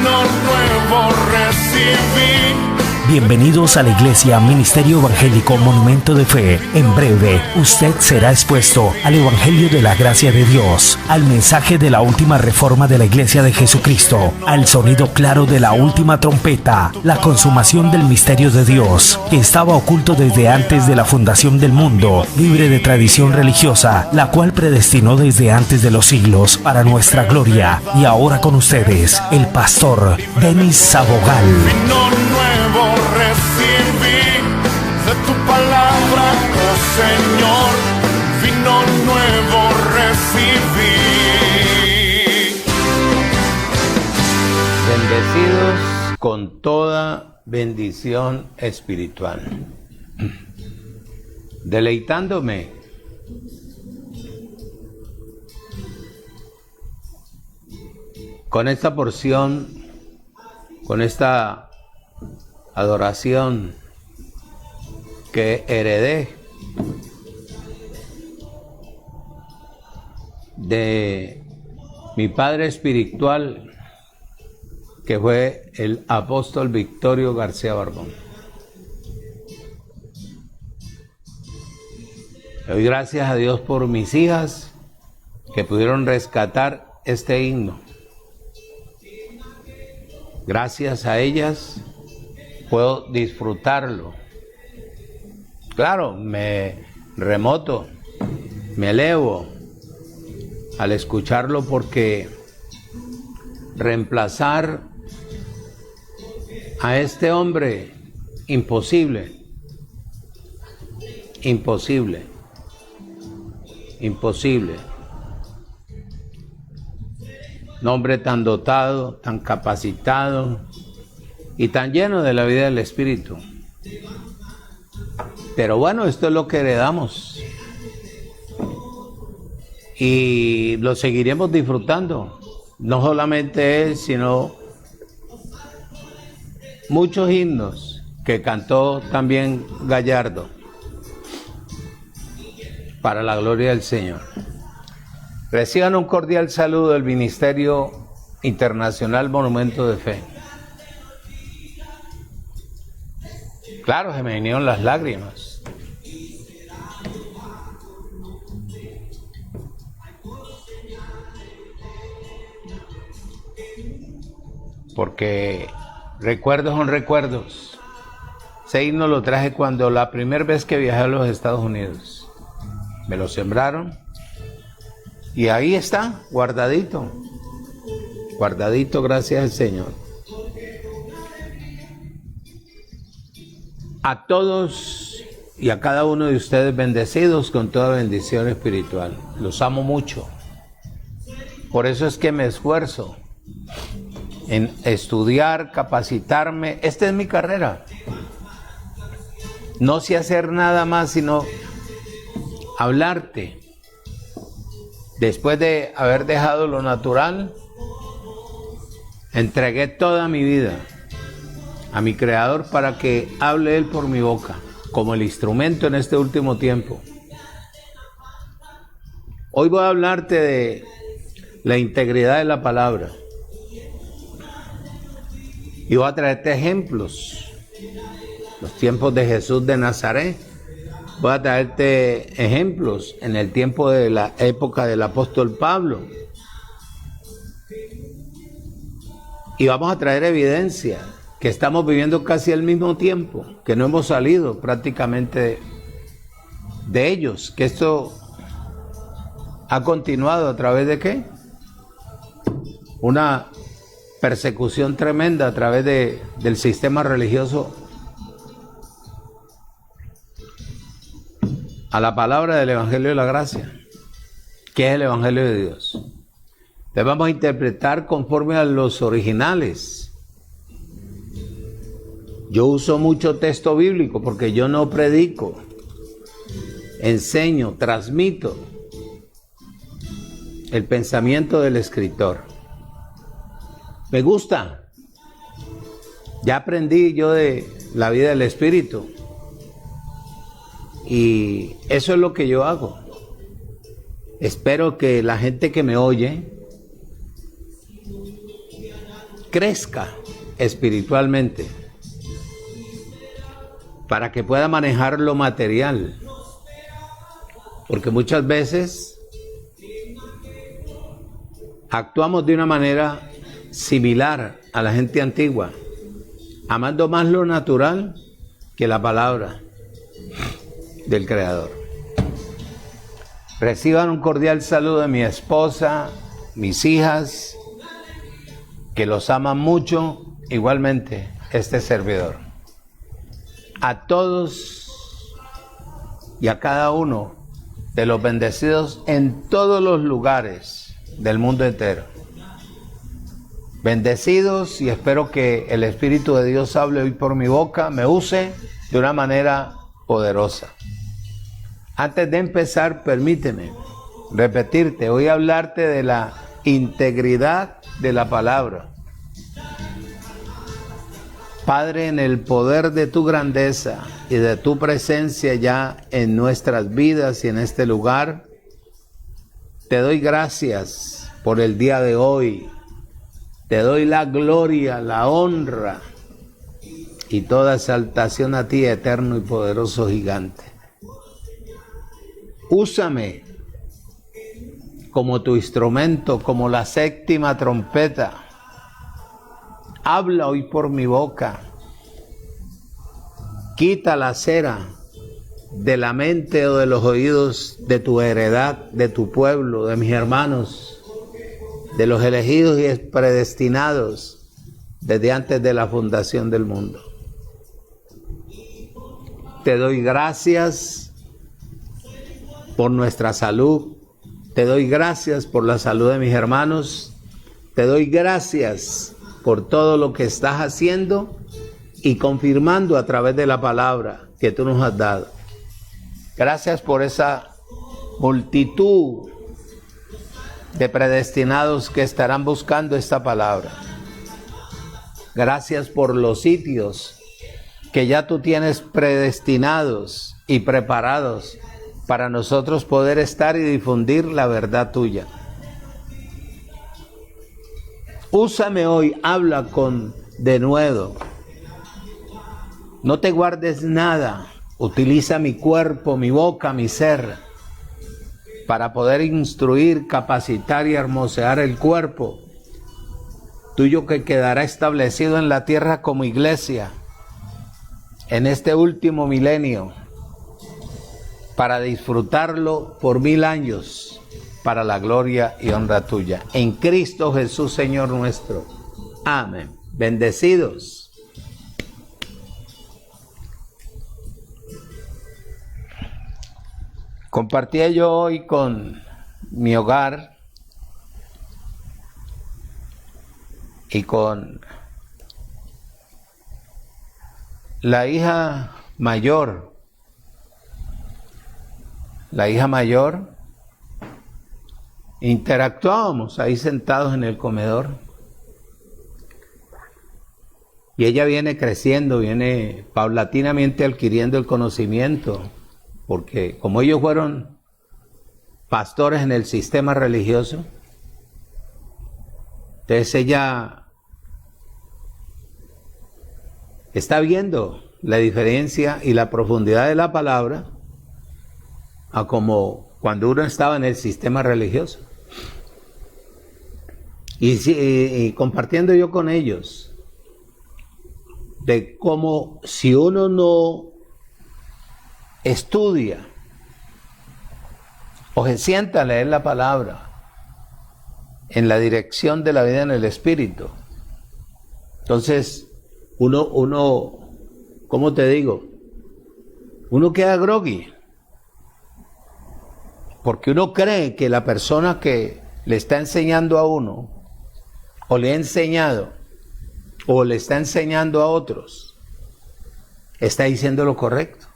vino nuevo recibí. Bienvenidos a la Iglesia Ministerio Evangélico Monumento de Fe. En breve, usted será expuesto al Evangelio de la Gracia de Dios, al mensaje de la última reforma de la Iglesia de Jesucristo, al sonido claro de la última trompeta, la consumación del misterio de Dios, que estaba oculto desde antes de la fundación del mundo, libre de tradición religiosa, la cual predestinó desde antes de los siglos para nuestra gloria. Y ahora con ustedes, el pastor Denis Sabogal. Vino nuevo recibí de tu palabra, oh Señor, vino nuevo recibí. Bendecidos con toda bendición espiritual, deleitándome con esta porción, con esta adoración que heredé de mi padre espiritual, que fue el apóstol Victorio García Barbón. Doy gracias a Dios por mis hijas que pudieron rescatar este himno. Gracias a ellas puedo disfrutarlo. Claro, me remoto, me elevo al escucharlo, porque reemplazar a este hombre, imposible, imposible, imposible. Un hombre tan dotado, tan capacitado y tan lleno de la vida del Espíritu. Pero bueno, esto es lo que heredamos y lo seguiremos disfrutando. No solamente él, sino muchos himnos que cantó también Gallardo para la gloria del Señor. Reciban un cordial saludo del Ministerio Internacional Monumento de Fe. Claro, se me vinieron las lágrimas. Porque recuerdos son recuerdos. Ese himno lo traje cuando la primera vez que viajé a los Estados Unidos. Me lo sembraron y ahí está, guardadito. Guardadito, gracias al Señor. A todos y a cada uno de ustedes bendecidos con toda bendición espiritual. Los amo mucho. Por eso es que me esfuerzo en estudiar, capacitarme. Esta es mi carrera. No sé hacer nada más sino hablarte. Después de haber dejado lo natural, entregué toda mi vida a mi Creador para que hable Él por mi boca, como el instrumento en este último tiempo. Hoy voy a hablarte de la integridad de la palabra. Y voy a traerte ejemplos. Los tiempos de Jesús de Nazaret. Voy a traerte ejemplos en el tiempo de la época del apóstol Pablo. Y vamos a traer evidencia que estamos viviendo casi al mismo tiempo, que no hemos salido prácticamente de ellos, que esto ha continuado a través de ¿qué? Una persecución tremenda a través del sistema religioso a la palabra del Evangelio de la Gracia, que es el Evangelio de Dios. Entonces vamos a interpretar conforme a los originales. Yo uso mucho texto bíblico porque yo no predico, enseño, transmito el pensamiento del escritor. Me gusta. Ya aprendí yo de la vida del Espíritu. Y eso es lo que yo hago. Espero que la gente que me oye crezca espiritualmente, para que pueda manejar lo material. Porque muchas veces actuamos de una manera similar a la gente antigua, amando más lo natural que la palabra del Creador. Reciban un cordial saludo de mi esposa, mis hijas, que los aman mucho, igualmente este servidor. A todos y a cada uno de los bendecidos en todos los lugares del mundo entero. Bendecidos, y espero que el Espíritu de Dios hable hoy por mi boca, me use de una manera poderosa. Antes de empezar, permíteme repetirte, voy a hablarte de la integridad de la palabra. Padre, en el poder de tu grandeza y de tu presencia ya en nuestras vidas y en este lugar, te doy gracias por el día de hoy. Te doy la gloria, la honra y toda exaltación a ti, eterno y poderoso gigante. Úsame como tu instrumento, como la séptima trompeta. Habla hoy por mi boca. Quita la cera de la mente o de los oídos de tu heredad, de tu pueblo, de mis hermanos, de los elegidos y predestinados desde antes de la fundación del mundo. Te doy gracias por nuestra salud. Te doy gracias por la salud de mis hermanos. Te doy gracias por todo lo que estás haciendo y confirmando a través de la palabra que tú nos has dado. Gracias por esa multitud de predestinados que estarán buscando esta palabra. Gracias por los sitios que ya tú tienes predestinados y preparados para nosotros poder estar y difundir la verdad tuya. Úsame hoy, habla con denuedo. No te guardes nada. Utiliza mi cuerpo, mi boca, mi ser, para poder instruir, capacitar y hermosear el cuerpo tuyo que quedará establecido en la tierra como iglesia en este último milenio, para disfrutarlo por 1000 años, para la gloria y honra tuya. En Cristo Jesús, Señor nuestro. Amén. Bendecidos. Compartía yo hoy con mi hogar y con la hija mayor. Interactuábamos ahí sentados en el comedor. Y ella viene creciendo, viene paulatinamente adquiriendo el conocimiento, porque como ellos fueron pastores en el sistema religioso, entonces ella está viendo la diferencia y la profundidad de la palabra a como cuando uno estaba en el sistema religioso. Y compartiendo yo con ellos de cómo si uno no estudia o se sienta a leer la palabra en la dirección de la vida en el Espíritu, entonces uno, ¿cómo te digo? Uno queda groggy, porque uno cree que la persona que le está enseñando a uno, o le ha enseñado, o le está enseñando a otros, está diciendo lo correcto.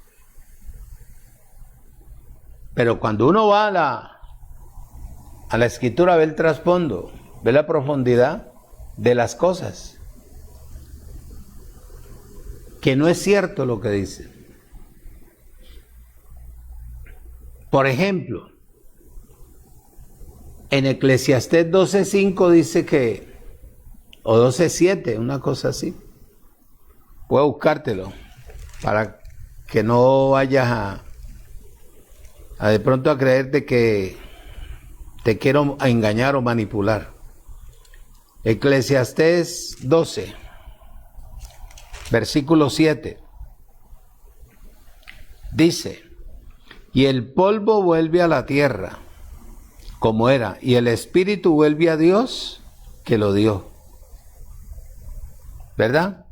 Pero cuando uno va a la escritura, ve el trasfondo, ve la profundidad de las cosas, que no es cierto lo que dice. Por ejemplo, en Eclesiastés 12:5 dice que o 12:7, una cosa así. Puedo buscártelo para que no vayas a de pronto a creerte que te quiero engañar o manipular. Eclesiastés 12, versículo 7. Dice: y el polvo vuelve a la tierra como era, y el espíritu vuelve a Dios que lo dio. ¿Verdad?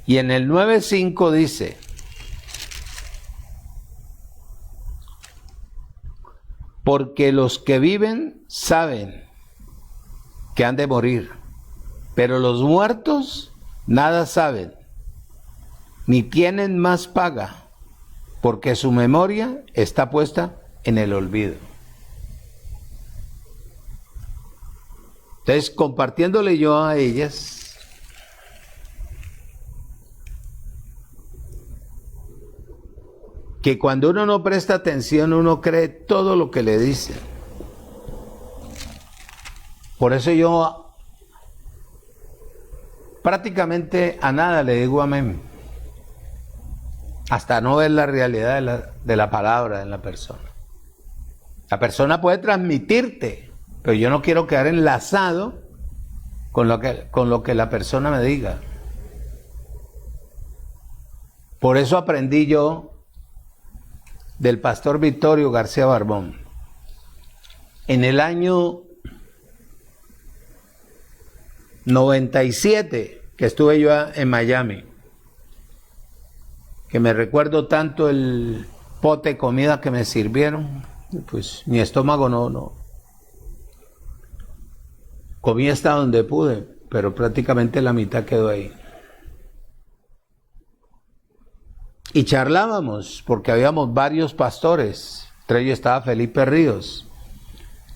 Y en el 9:5 dice: porque los que viven saben que han de morir, pero los muertos nada saben, ni tienen más paga, porque su memoria está puesta en el olvido. Entonces, compartiéndole yo a ellas, que cuando uno no presta atención, uno cree todo lo que le dicen. Por eso yo prácticamente a nada le digo amén, hasta no ver la realidad de la palabra en la persona. La persona puede transmitirte, pero yo no quiero quedar enlazado con lo que la persona me diga. Por eso aprendí yo del pastor Victorio García Barbón. En el año 97, que estuve yo en Miami, que me recuerdo tanto el pote de comida que me sirvieron, pues mi estómago no. Comí hasta donde pude, pero prácticamente la mitad quedó ahí. Y charlábamos, porque habíamos varios pastores. Entre ellos estaba Felipe Ríos,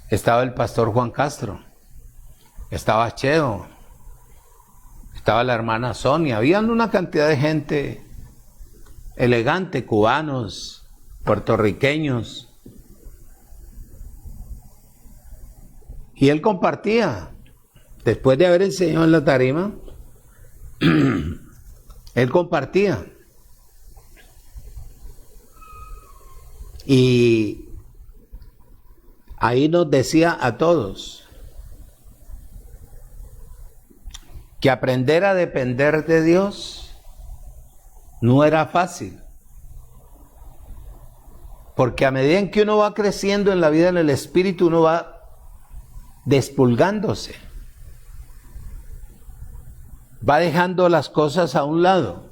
estaba el pastor Juan Castro, estaba Cheo, estaba la hermana Sonia. Habían una cantidad de gente elegante, cubanos, puertorriqueños. Y él compartía, después de haber enseñado en la tarima, él compartía. Y ahí nos decía a todos que aprender a depender de Dios no era fácil. Porque a medida en que uno va creciendo en la vida en el Espíritu, uno va despulgándose. Va dejando las cosas a un lado.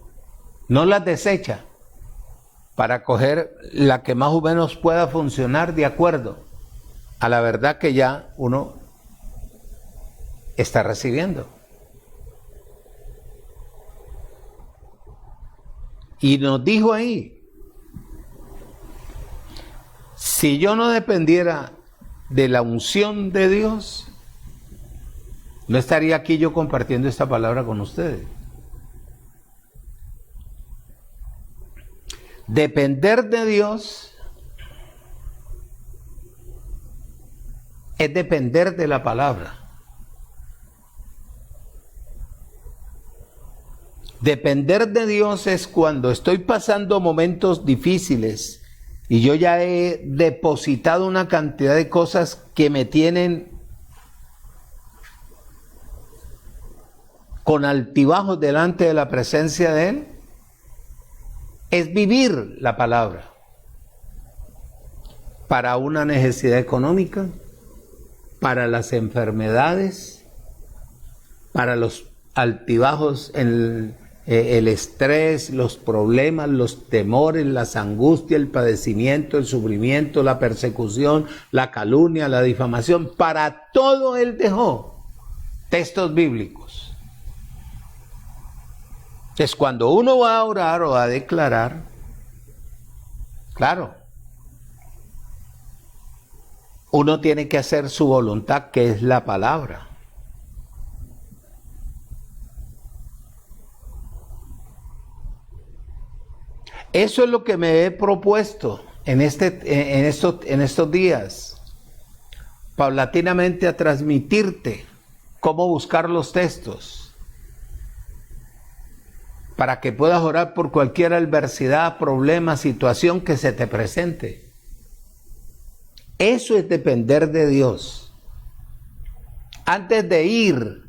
No las desecha, para coger la que más o menos pueda funcionar de acuerdo a la verdad que ya uno está recibiendo. Y nos dijo ahí, si yo no dependiera de la unción de Dios, no estaría aquí yo compartiendo esta palabra con ustedes. Depender de Dios es depender de la palabra. Depender de Dios es cuando estoy pasando momentos difíciles y yo ya he depositado una cantidad de cosas que me tienen con altibajos delante de la presencia de Él. Es vivir la palabra para una necesidad económica, para las enfermedades, para los altibajos, el estrés, los problemas, los temores, las angustias, el padecimiento, el sufrimiento, la persecución, la calumnia, la difamación. Para todo Él dejó textos bíblicos. Entonces, cuando uno va a orar o a declarar, claro, uno tiene que hacer su voluntad, que es la palabra. Eso es lo que me he propuesto en estos días. paulatinamente a transmitirte cómo buscar los textos para que puedas orar por cualquier adversidad, problema, situación que se te presente. Eso es depender de Dios. Antes de ir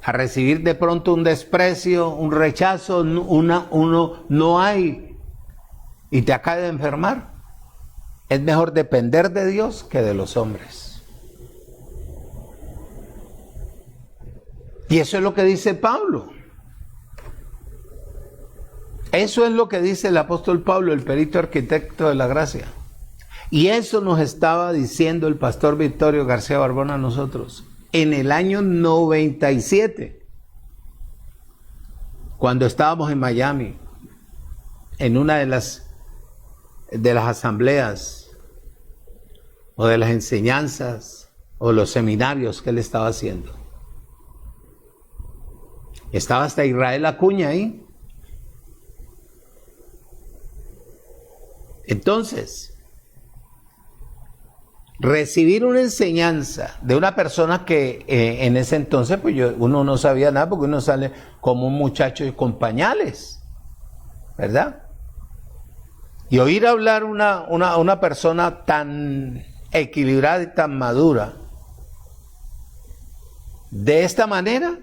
a recibir de pronto un desprecio, un rechazo, uno no hay y te acaba de enfermar, es mejor depender de Dios que de los hombres. Y eso es lo que dice Pablo. Eso es lo que dice el apóstol Pablo, el perito arquitecto de la gracia. Y eso nos estaba diciendo el pastor Victorio García Barbón a nosotros en el año 97, cuando estábamos en Miami, en una de las asambleas o de las enseñanzas o los seminarios que él estaba haciendo. Estaba hasta Israel Acuña ahí. Entonces, recibir una enseñanza de una persona que en ese entonces pues uno no sabía nada, porque uno sale como un muchacho con pañales, ¿verdad? Y oír hablar una persona tan equilibrada y tan madura de esta manera,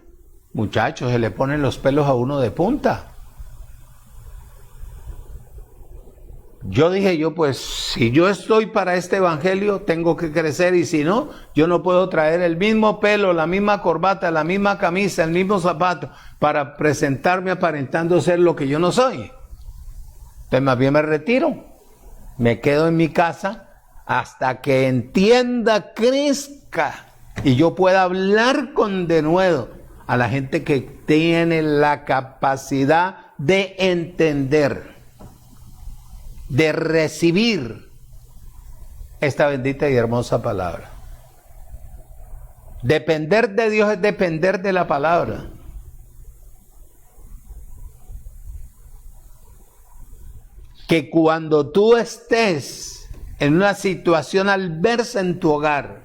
muchachos, se le ponen los pelos a uno de punta. Yo dije, pues si yo estoy para este evangelio, tengo que crecer, y si no, yo no puedo traer el mismo pelo, la misma corbata, la misma camisa, el mismo zapato, para presentarme aparentando ser lo que yo no soy. Entonces más bien me retiro, me quedo en mi casa hasta que entienda, crezca, y yo pueda hablar con denuedo a la gente que tiene la capacidad de entender, de recibir esta bendita y hermosa palabra. Depender de Dios es depender de la palabra. Que cuando tú estés en una situación adversa en tu hogar,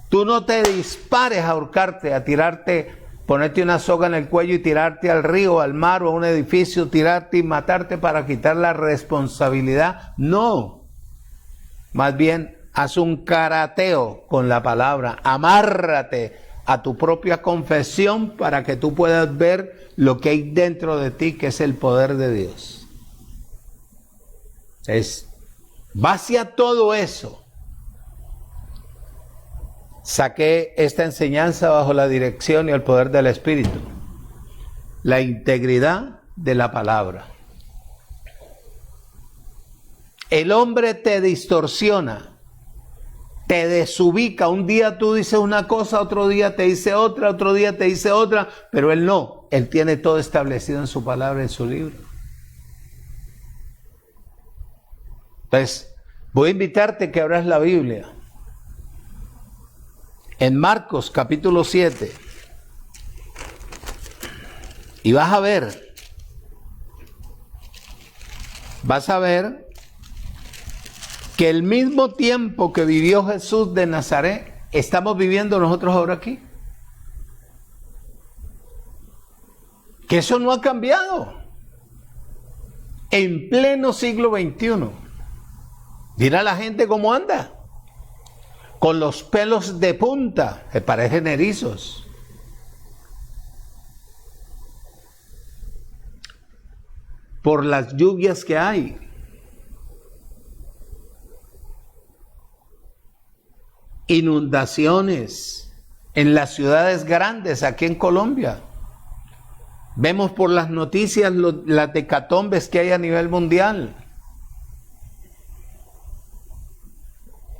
tú no te dispares a ahorcarte, a tirarte, ponerte una soga en el cuello y tirarte al río, al mar o a un edificio, tirarte y matarte para quitar la responsabilidad. No. Más bien, haz un karateo con la palabra. Amárrate a tu propia confesión para que tú puedas ver lo que hay dentro de ti, que es el poder de Dios. Vacía todo eso. Saqué esta enseñanza bajo la dirección y el poder del Espíritu. La integridad de la palabra. El hombre te distorsiona, te desubica. Un día tú dices una cosa, otro día te dice otra, otro día te dice otra, pero él no. Él tiene todo establecido en su palabra, en su libro. Entonces, voy a invitarte que abras la Biblia. En Marcos capítulo 7. Y vas a ver que el mismo tiempo que vivió Jesús de Nazaret, estamos viviendo nosotros ahora aquí. Que eso no ha cambiado. En pleno siglo XXI. Mira la gente cómo anda. Con los pelos de punta, que parecen erizos. Por las lluvias que hay. Inundaciones en las ciudades grandes aquí en Colombia. Vemos por las noticias las hecatombes que hay a nivel mundial.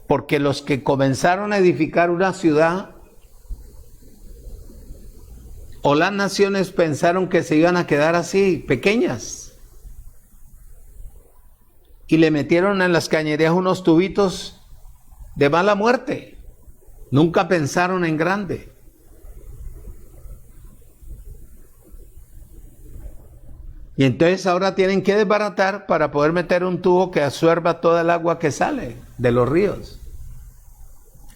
Porque los que comenzaron a edificar una ciudad o las naciones pensaron que se iban a quedar así, pequeñas. Y le metieron en las cañerías unos tubitos de mala muerte. Nunca pensaron en grande. Y entonces ahora tienen que desbaratar para poder meter un tubo que absorba toda el agua que sale de los ríos.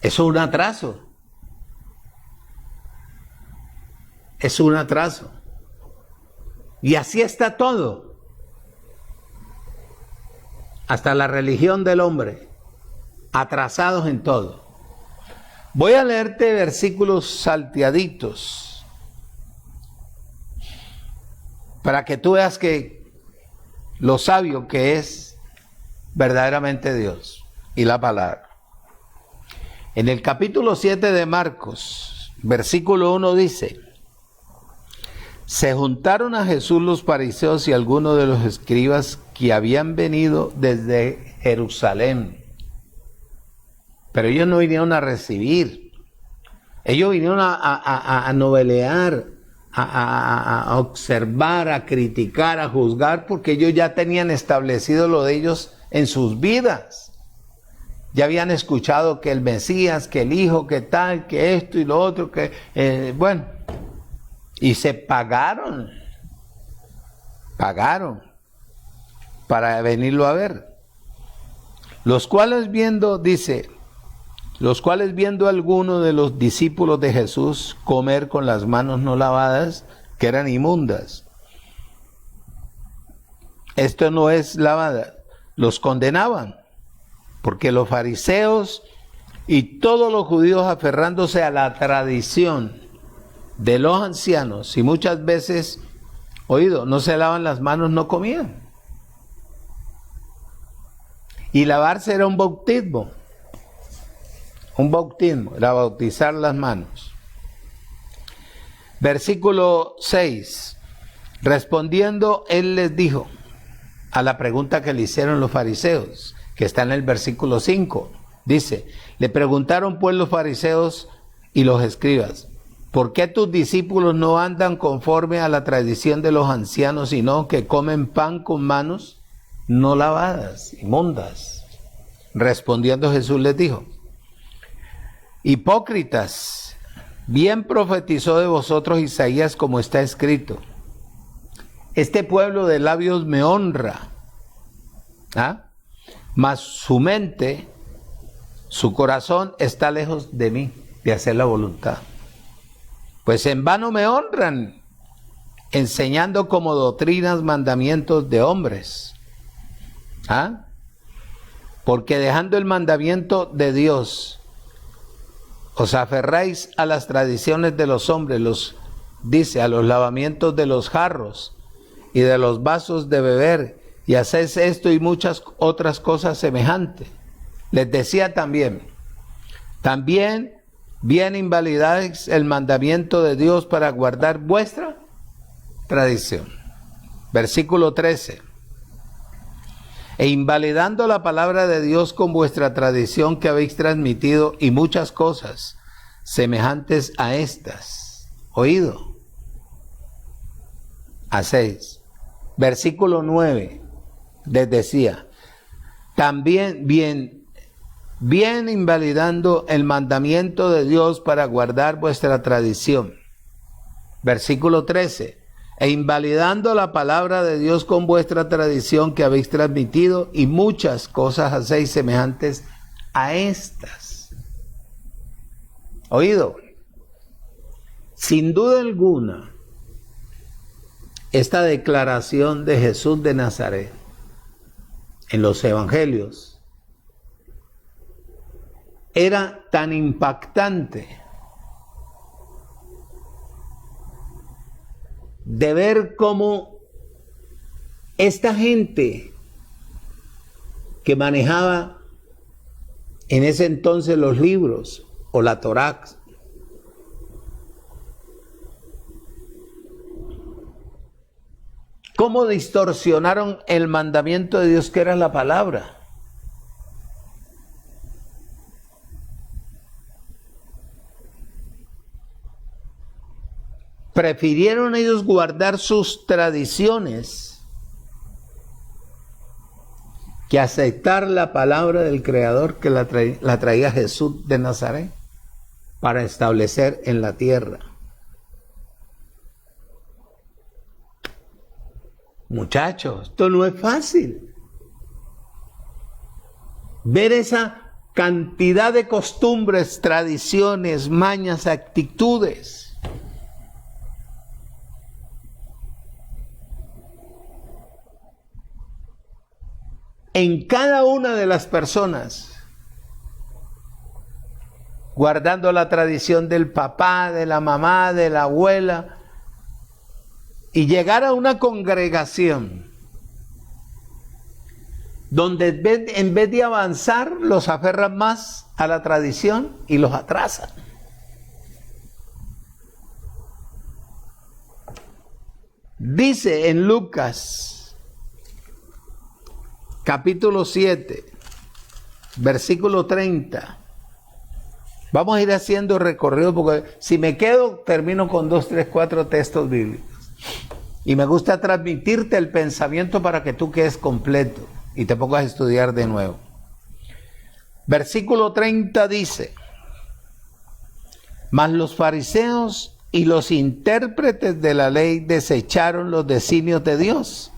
Eso es un atraso. Es un atraso. Y así está todo. Hasta la religión del hombre. Atrasados en todo. Voy a leerte versículos salteaditos para que tú veas que lo sabio que es verdaderamente Dios y la palabra. En el capítulo 7 de Marcos, versículo 1 dice: se juntaron a Jesús los fariseos y algunos de los escribas que habían venido desde Jerusalén. Pero ellos no vinieron a recibir. Ellos vinieron a novelear, a observar, a criticar, a juzgar, porque ellos ya tenían establecido lo de ellos en sus vidas. Ya habían escuchado que el Mesías, que el Hijo, que tal, que esto y lo otro, que bueno. Y se pagaron para venirlo a ver. Los cuales viendo, dice, los cuales viendo a alguno de los discípulos de Jesús comer con las manos no lavadas, que eran inmundas. Esto no es lavada. Los condenaban, porque los fariseos y todos los judíos, aferrándose a la tradición de los ancianos, y muchas veces, oído, no se lavan las manos, no comían. Y lavarse era un bautismo. Un bautismo, era bautizar las manos. Versículo 6. Respondiendo, él les dijo, a la pregunta que le hicieron los fariseos, que está en el versículo 5, dice, le preguntaron pues los fariseos y los escribas, ¿por qué tus discípulos no andan conforme a la tradición de los ancianos, sino que comen pan con manos no lavadas, inmundas? Respondiendo Jesús les dijo, hipócritas, bien profetizó de vosotros Isaías como está escrito, este pueblo de labios me honra, mas su mente, su corazón está lejos de mí, de hacer la voluntad. Pues en vano me honran, enseñando como doctrinas mandamientos de hombres. Porque dejando el mandamiento de Dios, os aferráis a las tradiciones de los hombres, dice, a los lavamientos de los jarros y de los vasos de beber, y hacéis esto y muchas otras cosas semejantes. Les decía también bien invalidáis el mandamiento de Dios para guardar vuestra tradición. Versículo 13. E invalidando la palabra de Dios con vuestra tradición que habéis transmitido y muchas cosas semejantes a estas. Oído. Hacéis. Versículo 9. Les decía, también bien invalidando el mandamiento de Dios para guardar vuestra tradición. Versículo 13. E invalidando la palabra de Dios con vuestra tradición que habéis transmitido y muchas cosas hacéis semejantes a estas. Oído. Sin duda alguna, esta declaración de Jesús de Nazaret en los evangelios era tan impactante de ver cómo esta gente que manejaba en ese entonces los libros o la Torá, cómo distorsionaron el mandamiento de Dios que era la palabra. Prefirieron ellos guardar sus tradiciones que aceptar la palabra del Creador que la traía Jesús de Nazaret para establecer en la tierra. Muchachos, esto no es fácil. Ver esa cantidad de costumbres, tradiciones, mañas, actitudes. En cada una de las personas, guardando la tradición del papá, de la mamá, de la abuela, y llegar a una congregación donde en vez de avanzar, los aferran más a la tradición y los atrasan. Dice en Lucas, capítulo 7, versículo 30. Vamos a ir haciendo recorrido porque si me quedo, termino con 2, 3, 4 textos bíblicos. Y me gusta transmitirte el pensamiento para que tú quedes completo y te pongas a estudiar de nuevo. Versículo 30 dice: mas los fariseos y los intérpretes de la ley desecharon los designios de Dios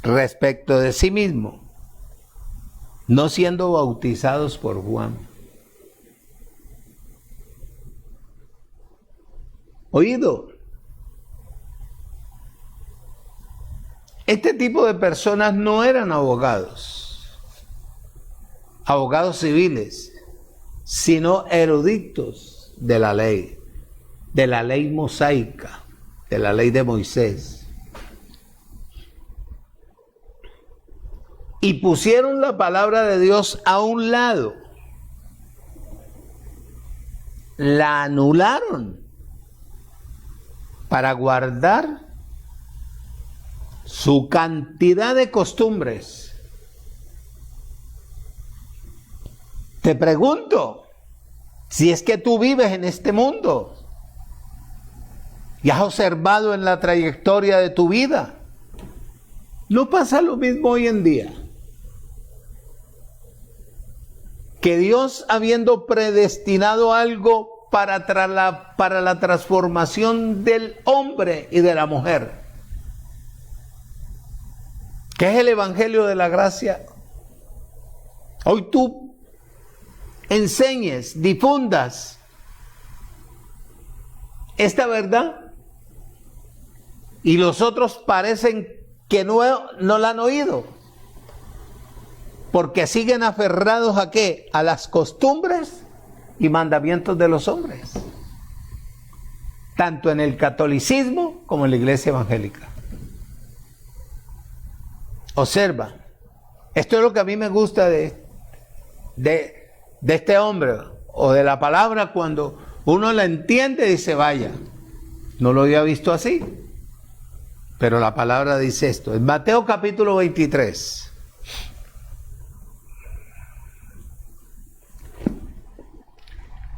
respecto de sí mismo, no siendo bautizados por Juan. Oído, este tipo de personas no eran abogados civiles, sino eruditos de la ley mosaica, de la ley de Moisés. Y pusieron la palabra de Dios a un lado, la anularon para guardar su cantidad de costumbres. Te pregunto, si es que tú vives en este mundo y has observado en la trayectoria de tu vida, ¿no pasa lo mismo hoy en día? Que Dios, habiendo predestinado algo para la transformación del hombre y de la mujer, que es el evangelio de la gracia, hoy tú enseñes, difundas esta verdad y los otros parecen que no la han oído, porque siguen aferrados ¿a qué? A las costumbres y mandamientos de los hombres, tanto en el catolicismo como en la iglesia evangélica. Observa, esto es lo que a mí me gusta de este hombre o de la palabra. Cuando uno la entiende, dice: vaya, no lo había visto así, pero la palabra dice esto. En Mateo capítulo 23,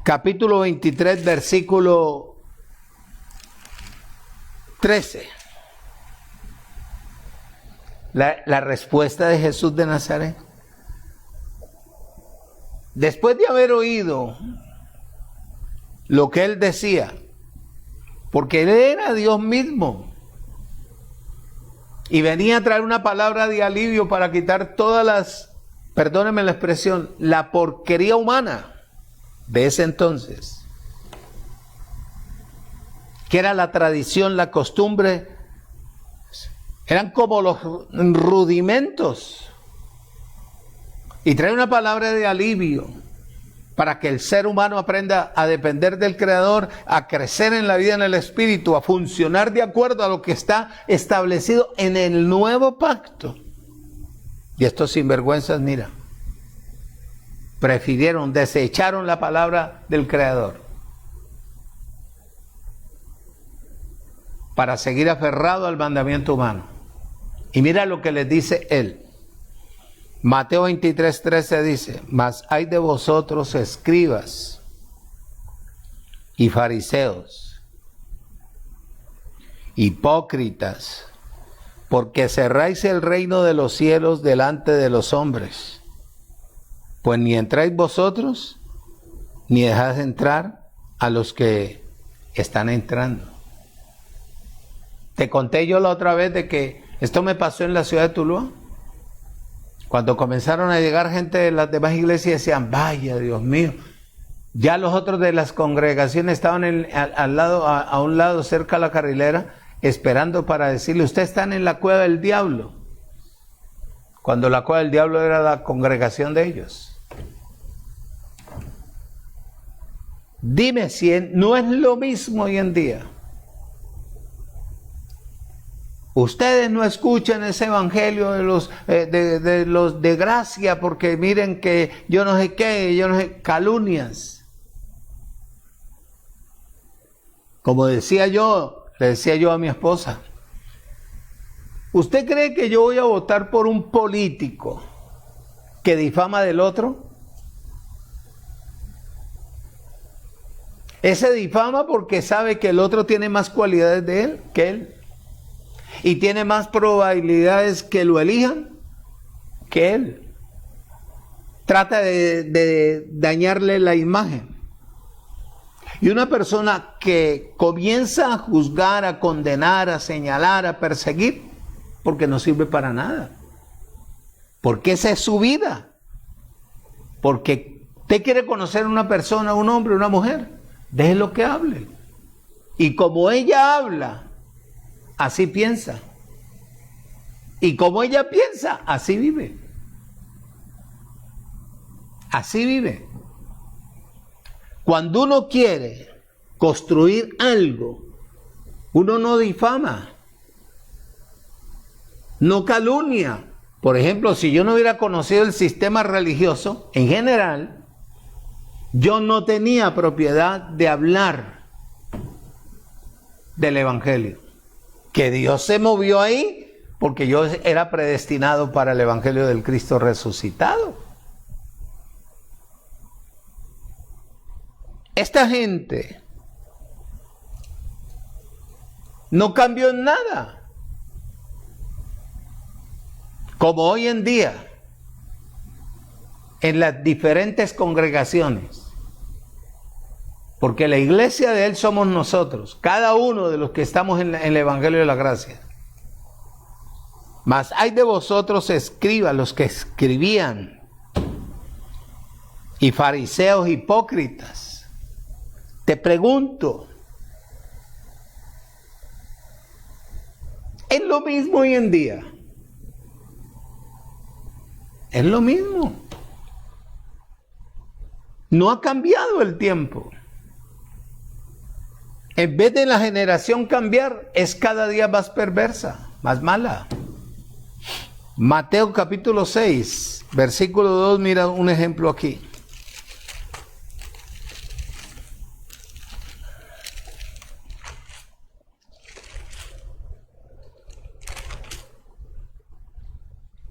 capítulo 23, versículo 13. La respuesta de Jesús de Nazaret. Después de haber oído lo que él decía, porque él era Dios mismo y venía a traer una palabra de alivio para quitar todas las, perdónenme la expresión, la porquería humana de ese entonces, que era la tradición, la costumbre, eran como los rudimentos, y trae una palabra de alivio para que el ser humano aprenda a depender del Creador, a crecer en la vida en el Espíritu, a funcionar de acuerdo a lo que está establecido en el nuevo pacto. Y estos sinvergüenzas, mira, desecharon la palabra del Creador para seguir aferrado al mandamiento humano. Y mira lo que les dice él. Mateo 23, 13 dice: mas hay de vosotros, escribas y fariseos, hipócritas, porque cerráis el reino de los cielos delante de los hombres, pues ni entráis vosotros, ni dejáis entrar a los que están entrando. Te conté yo la otra vez de que esto me pasó en la ciudad de Tuluá. Cuando comenzaron a llegar gente de las demás iglesias, decían, vaya, Dios mío. Ya los otros de las congregaciones estaban a un lado, cerca a la carrilera, esperando para decirle, ustedes están en la cueva del diablo. Cuando la cueva del diablo era la congregación de ellos. Dime si no es lo mismo hoy en día. Ustedes no escuchan ese evangelio de los de gracia porque miren que yo no sé qué, calumnias. Como le decía yo a mi esposa, ¿usted cree que yo voy a votar por un político que difama del otro? Ese difama porque sabe que el otro tiene más cualidades de él que él. Y tiene más probabilidades que lo elijan que él. Trata de dañarle la imagen. Y una persona que comienza a juzgar, a condenar, a señalar, a perseguir, porque no sirve para nada. Porque esa es su vida. Porque usted quiere conocer a una persona, un hombre, una mujer, déjelo que hable. Y como ella habla, así piensa. Y como ella piensa, así vive. Así vive. Cuando uno quiere construir algo, uno no difama, no calumnia. Por ejemplo, si yo no hubiera conocido el sistema religioso, en general, yo no tenía propiedad de hablar del evangelio. Que Dios se movió ahí porque yo era predestinado para el evangelio del Cristo resucitado. Esta gente no cambió en nada. Como hoy en día, en las diferentes congregaciones, porque la iglesia de Él somos nosotros, cada uno de los que estamos en el Evangelio de la Gracia. Mas hay de vosotros escribas, los que escribían, y fariseos hipócritas. Te pregunto, ¿es lo mismo hoy en día? Es lo mismo. No ha cambiado el tiempo. En vez de la generación cambiar, es cada día más perversa, más mala. Mateo capítulo 6, versículo 2, mira un ejemplo aquí.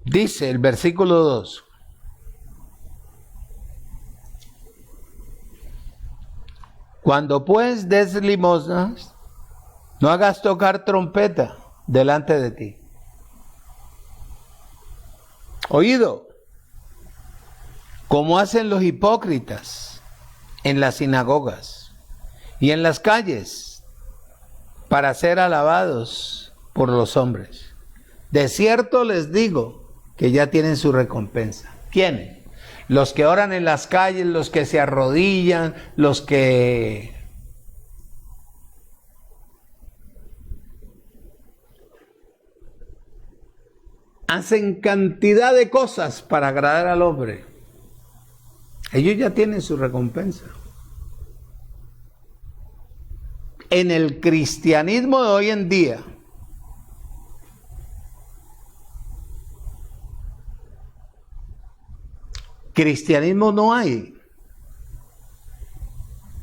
Dice el versículo 2. Cuando pues des limosnas, no hagas tocar trompeta delante de ti. Oído, como hacen los hipócritas en las sinagogas y en las calles para ser alabados por los hombres. De cierto les digo que ya tienen su recompensa. ¿Quiénes? Los que oran en las calles, los que se arrodillan, los que hacen cantidad de cosas para agradar al hombre. Ellos ya tienen su recompensa. En el cristianismo de hoy en día, cristianismo no hay.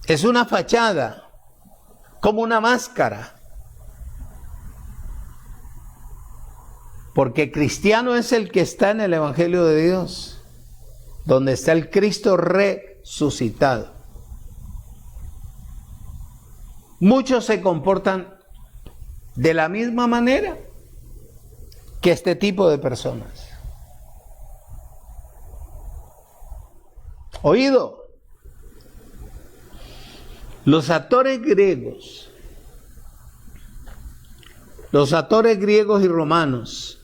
Es una fachada, como una máscara. Porque cristiano es el que está en el Evangelio de Dios, donde está el Cristo resucitado. Muchos se comportan de la misma manera que este tipo de personas. Oído, los actores griegos y romanos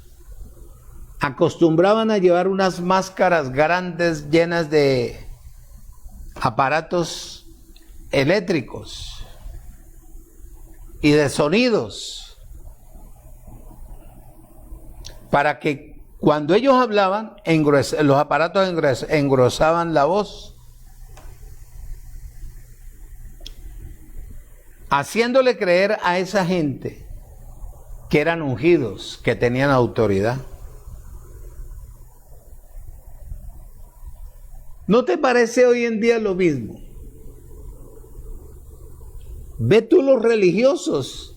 acostumbraban a llevar unas máscaras grandes llenas de aparatos eléctricos y de sonidos para que cuando ellos hablaban, los aparatos engrosaban la voz, haciéndole creer a esa gente que eran ungidos, que tenían autoridad. ¿No te parece hoy en día lo mismo? Ve tú los religiosos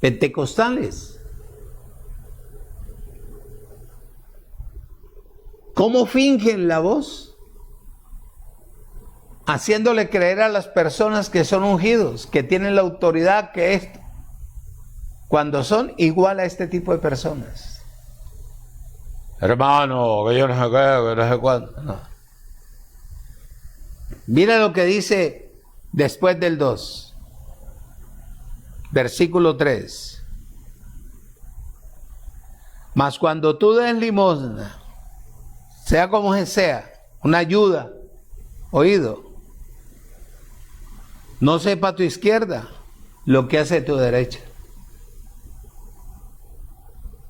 pentecostales, cómo fingen la voz, haciéndole creer a las personas que son ungidos, que tienen la autoridad que es, cuando son igual a este tipo de personas. Hermano, que yo no sé qué, que no sé cuándo. No. Mira lo que dice después del 2, versículo 3. Mas cuando tú des limosna, sea como sea, una ayuda, oído, no sepa tu izquierda lo que hace tu derecha,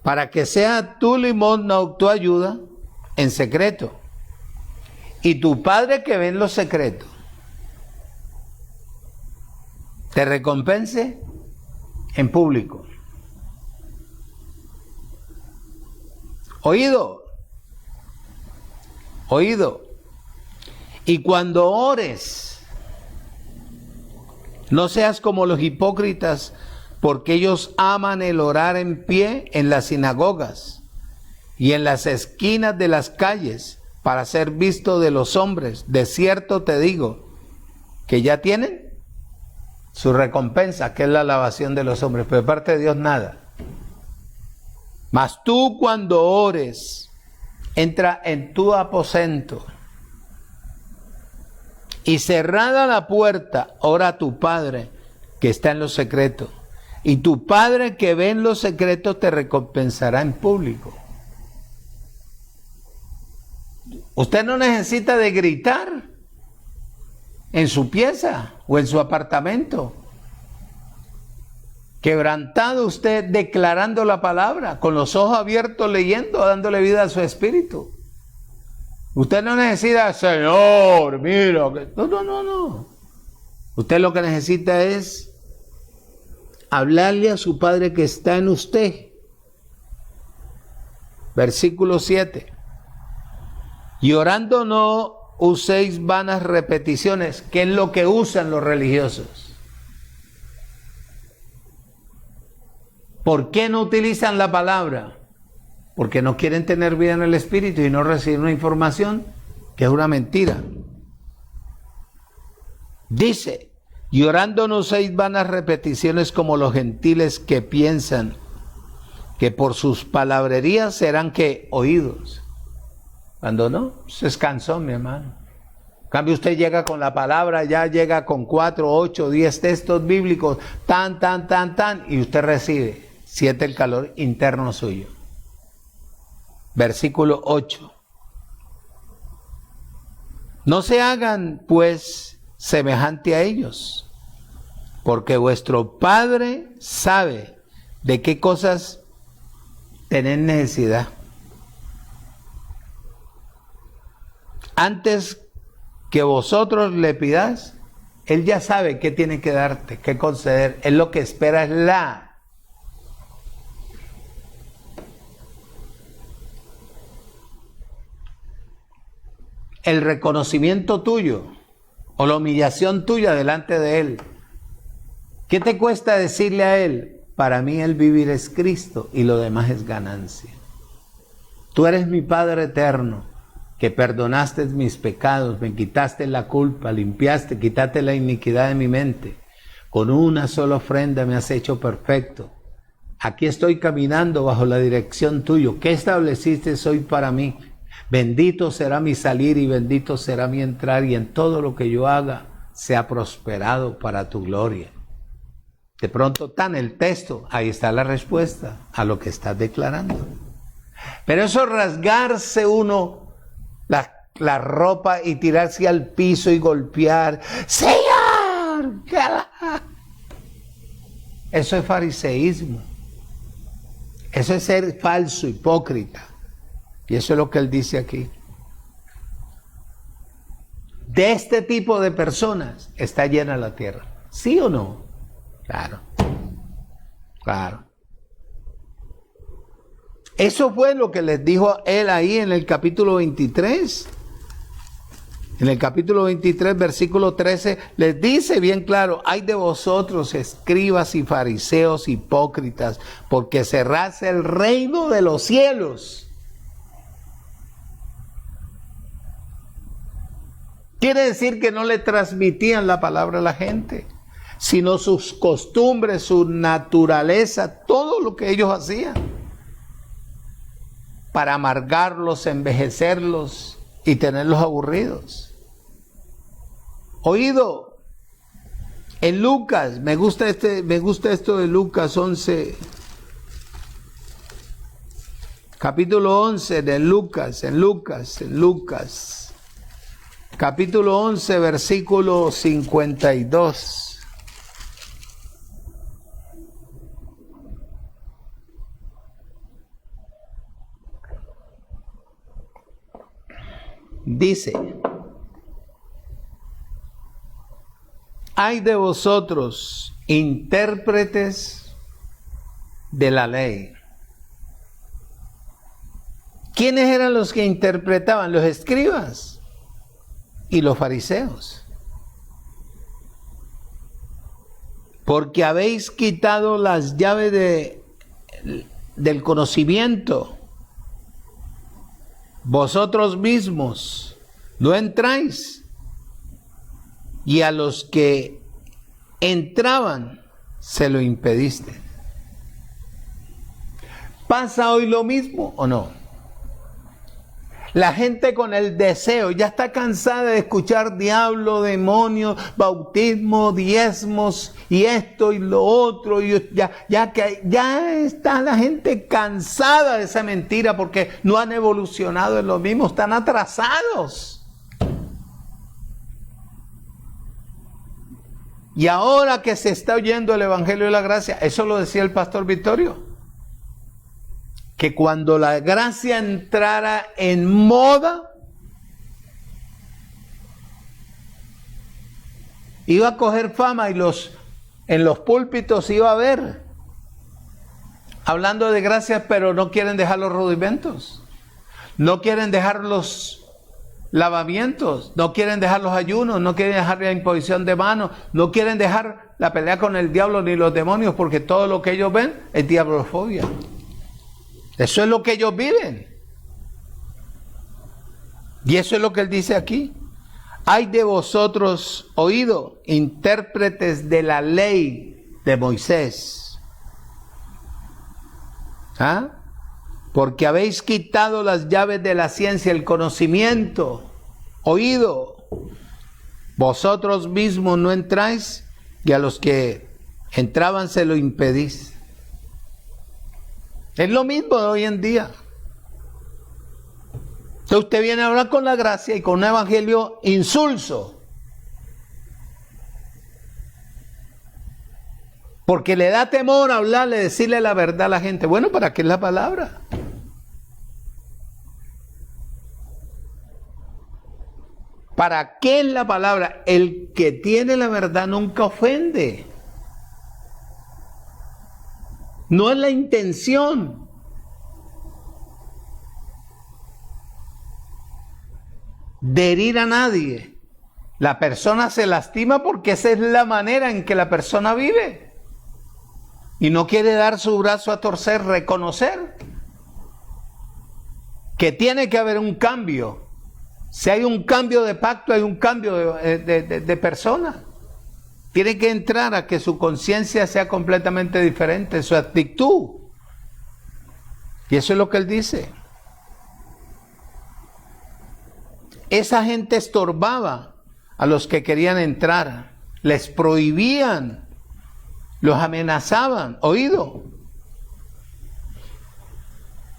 para que sea tu limosna o tu ayuda en secreto, y tu Padre que ve en lo secreto te recompense en público. Oído, oído. Y cuando ores, no seas como los hipócritas, porque ellos aman el orar en pie en las sinagogas y en las esquinas de las calles para ser visto de los hombres. De cierto te digo que ya tienen su recompensa, que es la alabación de los hombres, pero de parte de Dios nada. Mas tú cuando ores, entra en tu aposento y cerrada la puerta, ora a tu Padre que está en lo secreto, y tu Padre que ve en lo secreto te recompensará en público. Usted no necesita de gritar en su pieza o en su apartamento. Quebrantado usted declarando la palabra, con los ojos abiertos leyendo, dándole vida a su espíritu. Usted no necesita, Señor, mira. No. Usted lo que necesita es hablarle a su Padre que está en usted. Versículo 7. Y orando no uséis vanas repeticiones, que es lo que usan los religiosos. ¿Por qué no utilizan la palabra? Porque no quieren tener vida en el espíritu y no reciben una información que es una mentira. Dice, y orando no uséis vanas repeticiones como los gentiles que piensan que por sus palabrerías serán que oídos. Cuando no, se cansó, mi hermano. En cambio, usted llega con la palabra, ya llega con 4, 8, 10 textos bíblicos, tan, y usted recibe, siente el calor interno suyo. Versículo 8. No se hagan, pues, semejante a ellos, porque vuestro Padre sabe de qué cosas tenéis necesidad. Antes que vosotros le pidáis, Él ya sabe qué tiene que darte, qué conceder. Él lo que espera es el reconocimiento tuyo o la humillación tuya delante de Él. ¿Qué te cuesta decirle a Él? Para mí el vivir es Cristo y lo demás es ganancia. Tú eres mi Padre eterno, que perdonaste mis pecados, me quitaste la culpa, limpiaste, quitaste la iniquidad de mi mente. Con una sola ofrenda me has hecho perfecto. Aquí estoy caminando bajo la dirección tuya. ¿Qué estableciste hoy para mí? Bendito será mi salir y bendito será mi entrar, y en todo lo que yo haga sea prosperado para tu gloria. De pronto, el texto, ahí está la respuesta a lo que estás declarando. Pero eso rasgarse uno la ropa y tirarse al piso y golpear, ¡Señor! Eso es fariseísmo. Eso es ser falso, hipócrita. Y eso es lo que él dice aquí. De este tipo de personas está llena la tierra. ¿Sí o no? Claro. Claro. Eso fue lo que les dijo él ahí en el capítulo 23. En el capítulo 23, versículo 13, les dice bien claro: ay de vosotros, escribas y fariseos hipócritas, porque cerráis el reino de los cielos. Quiere decir que no le transmitían la palabra a la gente, sino sus costumbres, su naturaleza, todo lo que ellos hacían, para amargarlos, envejecerlos y tenerlos aburridos. Oído, en Lucas, me gusta esto de Lucas 11, capítulo 11 de Lucas, en Lucas. Capítulo 11, versículo 52. Dice: ay de vosotros, intérpretes de la ley. ¿Quiénes eran los que interpretaban? Los escribas y los fariseos. Porque habéis quitado las llaves del conocimiento. Vosotros mismos no entráis, y a los que entraban se lo impediste. ¿Pasa hoy lo mismo o no? La gente con el deseo ya está cansada de escuchar diablo, demonio, bautismo, diezmos y esto y lo otro. Y ya está la gente cansada de esa mentira porque no han evolucionado en lo mismo, están atrasados. Y ahora que se está oyendo el Evangelio de la Gracia, eso lo decía el pastor Vittorio, que cuando la gracia entrara en moda, iba a coger fama, y en los púlpitos iba a haber hablando de gracia, pero no quieren dejar los rudimentos, no quieren dejar los lavamientos, no quieren dejar los ayunos, no quieren dejar la imposición de manos, no quieren dejar la pelea con el diablo ni los demonios, porque todo lo que ellos ven es diablofobia. Eso es lo que ellos viven. Y eso es lo que él dice aquí. Ay de vosotros, oído, intérpretes de la ley de Moisés. ¿Ah? Porque habéis quitado las llaves de la ciencia, el conocimiento. Oído, vosotros mismos no entráis, y a los que entraban se lo impedís. Es lo mismo de hoy en día. Entonces usted viene a hablar con la gracia y con un evangelio insulso, porque le da temor hablarle, decirle la verdad a la gente. Bueno, ¿para qué es la palabra? ¿Para qué es la palabra? El que tiene la verdad nunca ofende. No es la intención. De herir a nadie. La persona se lastima porque esa es la manera en que la persona vive. Y no quiere dar su brazo a torcer, reconocer que tiene que haber un cambio. Si hay un cambio de pacto, hay un cambio de persona. Tiene que entrar a que su conciencia sea completamente diferente, su actitud. Y eso es lo que él dice. Esa gente estorbaba a los que querían entrar, les prohibían, los amenazaban. Oído.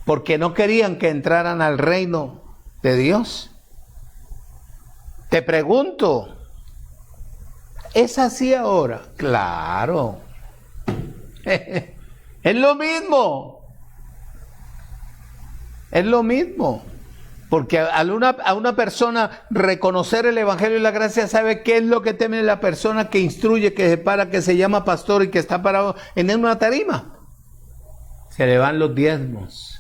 porque no querían que entraran al reino de Dios. Te pregunto, ¿es así ahora? Claro. Es lo mismo. Es lo mismo. Porque a una persona reconocer el Evangelio y la gracia, sabe qué es lo que teme la persona que instruye, que se para, que se llama pastor y que está parado en una tarima. Se le van los diezmos.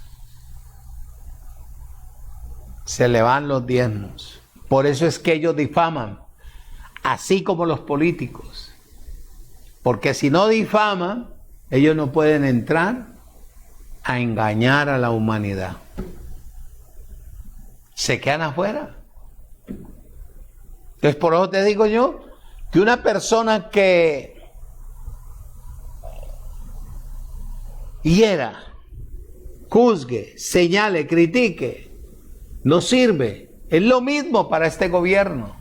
Se le van los diezmos. Por eso es que ellos difaman, así como los políticos. Porque si no difaman, ellos no pueden entrar a engañar a la humanidad. Se quedan afuera. Entonces, por eso te digo yo, que una persona que hiera, juzgue, señale, critique, no sirve. Es lo mismo para este gobierno.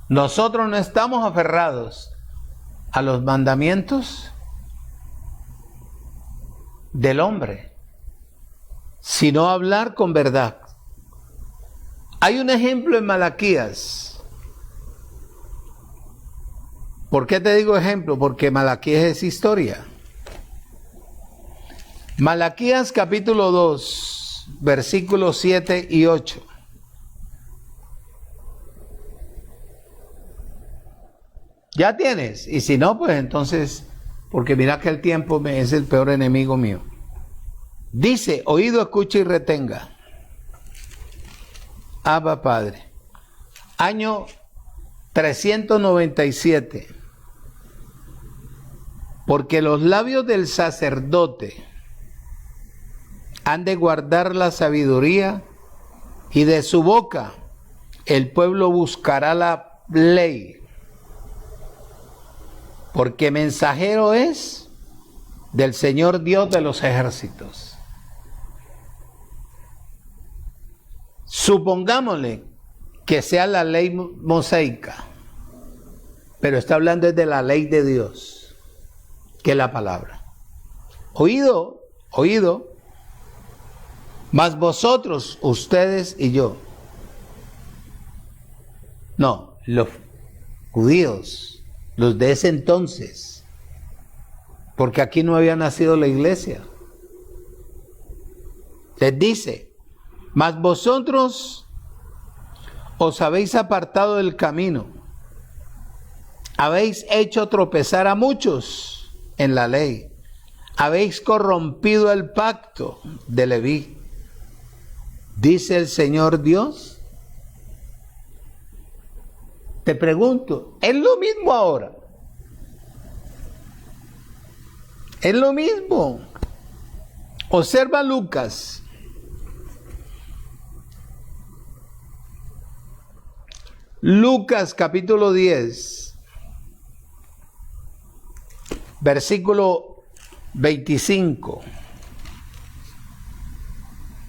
Nosotros no estamos aferrados a los mandamientos del hombre, sino hablar con verdad. Hay un ejemplo en Malaquías. ¿Por qué te digo ejemplo? Porque Malaquías es historia. Malaquías capítulo 2, versículos 7 y 8. ¿Ya tienes? Y si no, pues entonces, porque mira que el tiempo es el peor enemigo mío. Dice, oído, escucha y retenga. Abba Padre. Año 397. Porque los labios del sacerdote han de guardar la sabiduría, y de su boca el pueblo buscará la ley. Porque mensajero es del Señor Dios de los ejércitos. Supongámosle que sea la ley mosaica, pero está hablando de la ley de Dios, que es la palabra. Oído, oído, mas vosotros, ustedes y yo. No, los judíos, los de ese entonces, porque aquí no había nacido la iglesia. Les dice, mas vosotros os habéis apartado del camino, habéis hecho tropezar a muchos en la ley, habéis corrompido el pacto de Leví. Dice el Señor Dios. Te pregunto, ¿es lo mismo ahora? Es lo mismo. Observa Lucas. Lucas capítulo 10, versículo 25.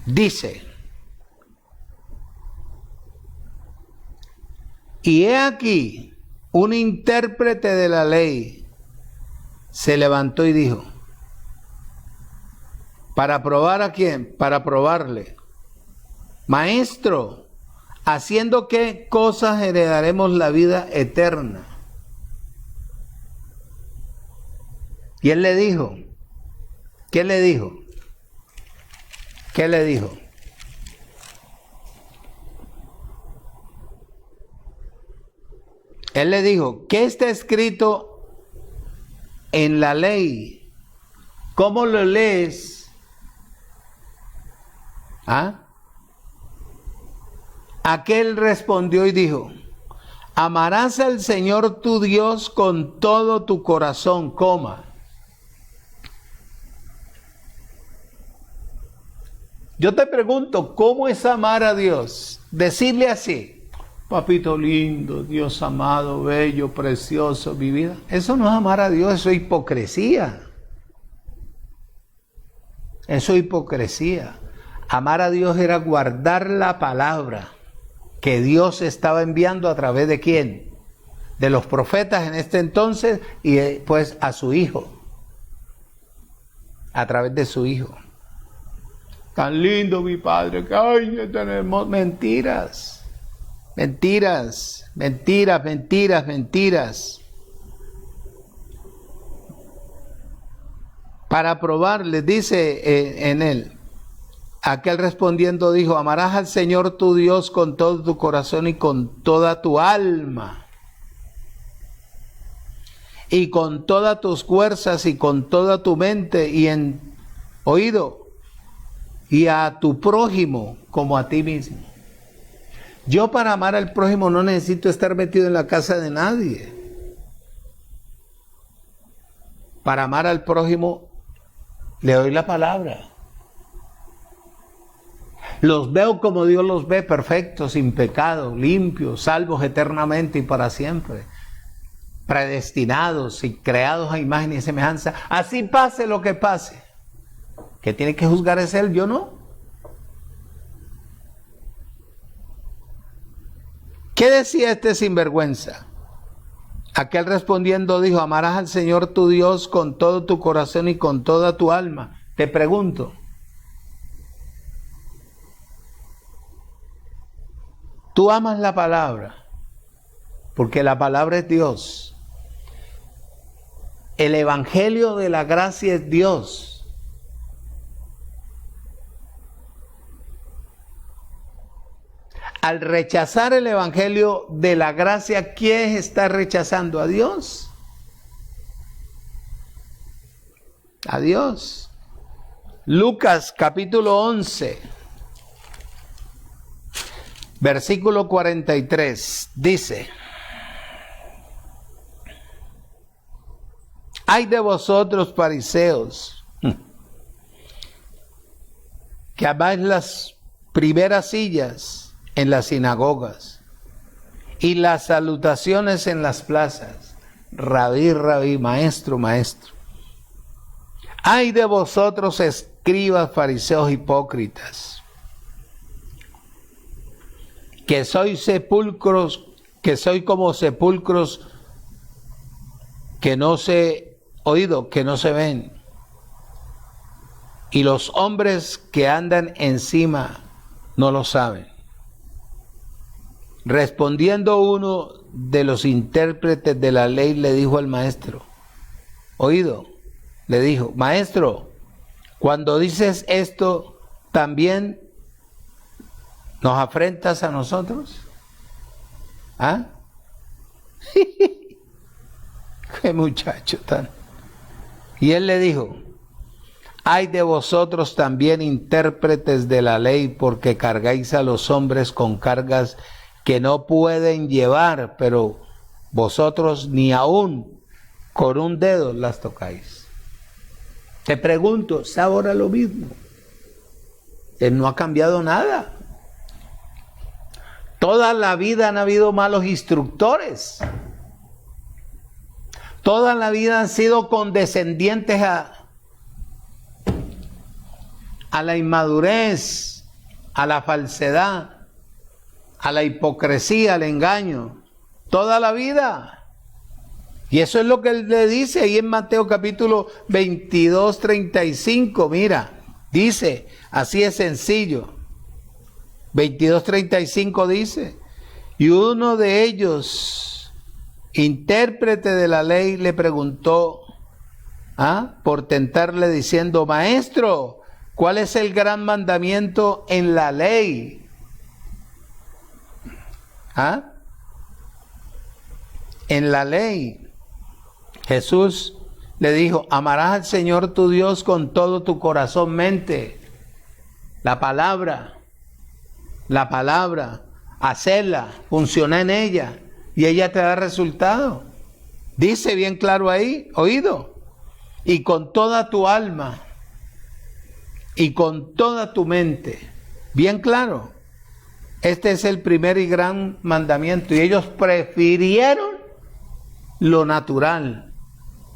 Dice, y he aquí, un intérprete de la ley se levantó y dijo, ¿para probar a quién? Para probarle. Maestro, ¿haciendo qué cosas heredaremos la vida eterna? Y él le dijo, ¿qué le dijo? ¿Qué le dijo? Él le dijo, ¿qué está escrito en la ley? ¿Cómo lo lees? ¿Ah? Aquel respondió y dijo, amarás al Señor tu Dios con todo tu corazón, coma. Yo te pregunto, ¿cómo es amar a Dios? Decirle así, papito lindo, Dios amado, bello, precioso, mi vida. Eso no es amar a Dios, eso es hipocresía. Eso es hipocresía. Amar a Dios era guardar la palabra que Dios estaba enviando a través de ¿quién? De los profetas en este entonces y pues a su Hijo. a través de su Hijo. Tan lindo mi Padre, que ay, es tan hermoso. Mentiras, mentiras, mentiras, mentiras, mentiras. Para probar, les dice en él. Aquel respondiendo dijo, amarás al Señor tu Dios con todo tu corazón y con toda tu alma, y con todas tus fuerzas y con toda tu mente, y en oído, y a tu prójimo como a ti mismo. Yo para amar al prójimo no necesito estar metido en la casa de nadie. Para amar al prójimo le doy la palabra. Los veo como Dios los ve, perfectos, sin pecado, limpios, salvos eternamente y para siempre, predestinados y creados a imagen y semejanza. Así pase lo que pase. Que tiene que juzgar es Él, yo no. ¿Qué decía este sinvergüenza? Aquel respondiendo dijo, amarás al Señor tu Dios con todo tu corazón y con toda tu alma. Te pregunto, ¿tú amas la palabra? Porque la palabra es Dios. El evangelio de la gracia es Dios. Al rechazar el evangelio de la gracia, ¿quién está rechazando? ¿A Dios? A Dios. Lucas capítulo 11. Versículo 43, dice, ay de vosotros fariseos, que amáis las primeras sillas en las sinagogas y las salutaciones en las plazas, rabí, rabí, maestro, maestro. Ay de vosotros escribas, fariseos hipócritas, que sois sepulcros, que sois como sepulcros que no se oído, que no se ven, y los hombres que andan encima no lo saben. Respondiendo uno de los intérpretes de la ley le dijo al maestro, oído, le dijo, maestro, cuando dices esto, ¿también nos afrentas a nosotros? ¿Ah? Qué muchacho tan. Y él le dijo, ay de vosotros también intérpretes de la ley, porque cargáis a los hombres con cargas que no pueden llevar, pero vosotros ni aún con un dedo las tocáis. Te pregunto, ¿es ahora lo mismo? Él no ha cambiado nada. Toda la vida han habido malos instructores. Toda la vida han sido condescendientes a la inmadurez, a la falsedad, a la hipocresía, al engaño. Toda la vida. Y eso es lo que él le dice ahí en Mateo capítulo 22, 35. Mira, dice, así es sencillo. 22:35 dice, y uno de ellos, intérprete de la ley, le preguntó, por tentarle diciendo, maestro, ¿cuál es el gran mandamiento en la ley? En la ley. Jesús le dijo, amarás al Señor tu Dios con todo tu corazón, mente. La palabra, hacerla, funciona en ella y ella te da resultado. Dice bien claro ahí, oído, y con toda tu alma y con toda tu mente, bien claro. Este es el primer y gran mandamiento y ellos prefirieron lo natural,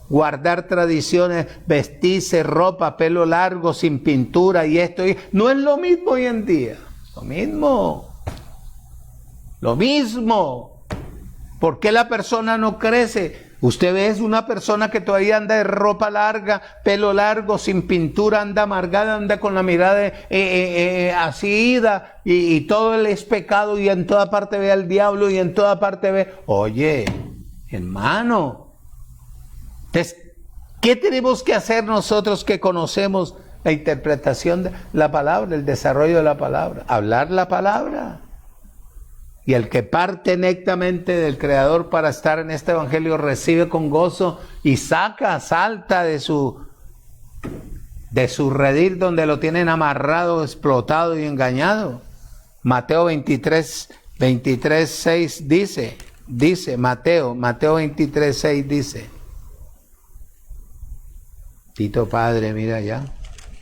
guardar tradiciones, vestirse, ropa, pelo largo, sin pintura y esto. No es lo mismo hoy en día. Lo mismo. ¿Por qué la persona no crece? Usted ve es una persona que todavía anda de ropa larga, pelo largo, sin pintura, anda amargada, anda con la mirada así ida, y todo él es pecado, y en toda parte ve al diablo, y en toda parte ve... Oye, hermano, entonces, ¿qué tenemos que hacer nosotros que conocemos la interpretación de la palabra, el desarrollo de la palabra? Hablar la palabra. Y el que parte nectamente del Creador para estar en este evangelio recibe con gozo y salta de su redil donde lo tienen amarrado, explotado y engañado. Mateo 23, 6 dice Mateo 23, 6 dice. Tito Padre, mira ya,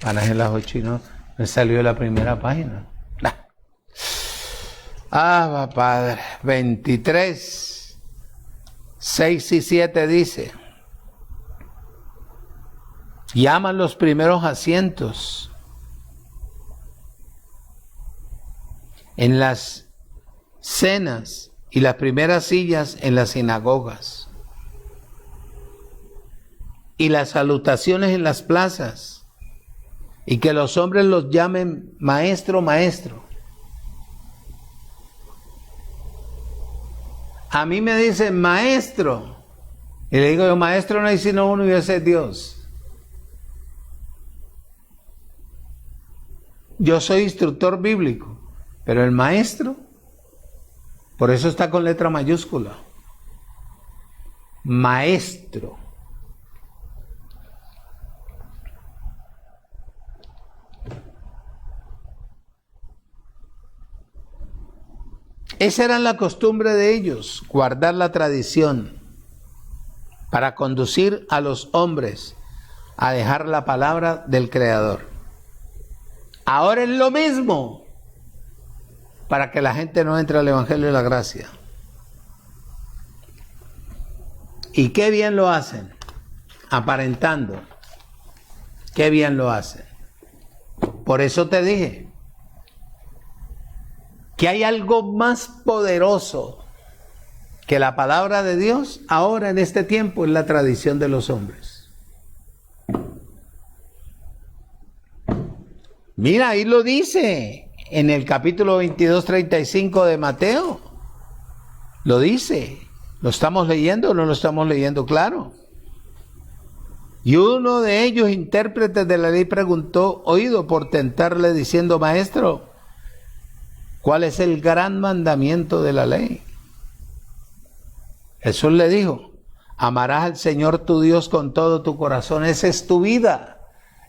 van a ser las 8 y no me salió la primera página. Padre, 23, 6 y 7 dice, llaman los primeros asientos en las cenas y las primeras sillas en las sinagogas y las salutaciones en las plazas, y que los hombres los llamen maestro, maestro. A mí me dicen maestro, y le digo yo, maestro no hay sino uno, y ese es Dios. Yo soy instructor bíblico, pero el maestro, por eso está con letra mayúscula. Maestro. Esa era la costumbre de ellos, guardar la tradición para conducir a los hombres a dejar la palabra del Creador. Ahora es lo mismo para que la gente no entre al Evangelio de la Gracia. Y qué bien lo hacen, aparentando. Qué bien lo hacen. Por eso te dije que hay algo más poderoso que la palabra de Dios ahora en este tiempo, es la tradición de los hombres. Mira, ahí lo dice en el capítulo 22, 35 de Mateo. Lo dice. ¿Lo estamos leyendo o no lo estamos leyendo? Claro. Y uno de ellos, intérpretes de la ley, preguntó, oído, por tentarle diciendo, maestro, ¿cuál es el gran mandamiento de la ley? Jesús le dijo, amarás al Señor tu Dios con todo tu corazón. Esa es tu vida.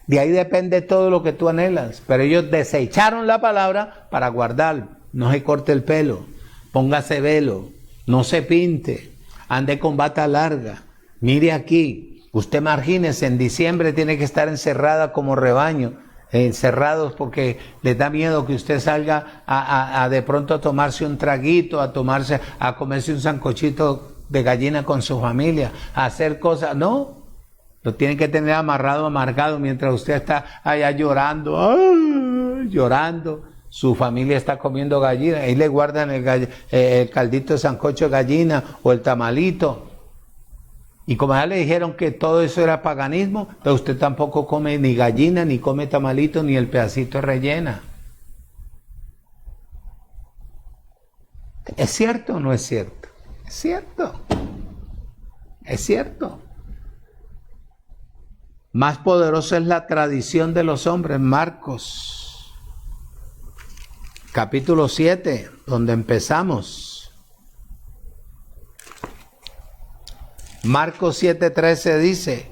De ahí depende todo lo que tú anhelas. Pero ellos desecharon la palabra para guardar. No se corte el pelo, póngase velo, no se pinte, ande con bata larga. Mire aquí, usted imagínese, en diciembre tiene que estar encerrada como rebaño. Encerrados porque les da miedo que usted salga a de pronto a tomarse un traguito, a comerse un sancochito de gallina con su familia, a hacer cosas. No, lo tienen que tener amargado mientras usted está allá llorando. Su familia está comiendo gallina, ahí le guardan el caldito de sancocho de gallina o el tamalito. Y como ya le dijeron que todo eso era paganismo, pero usted tampoco come ni gallina, ni come tamalito, ni el pedacito de rellena. ¿Es cierto o no es cierto? Es cierto. Es cierto. Más poderosa es la tradición de los hombres. Marcos, capítulo 7, donde empezamos. Marcos 7:13 dice,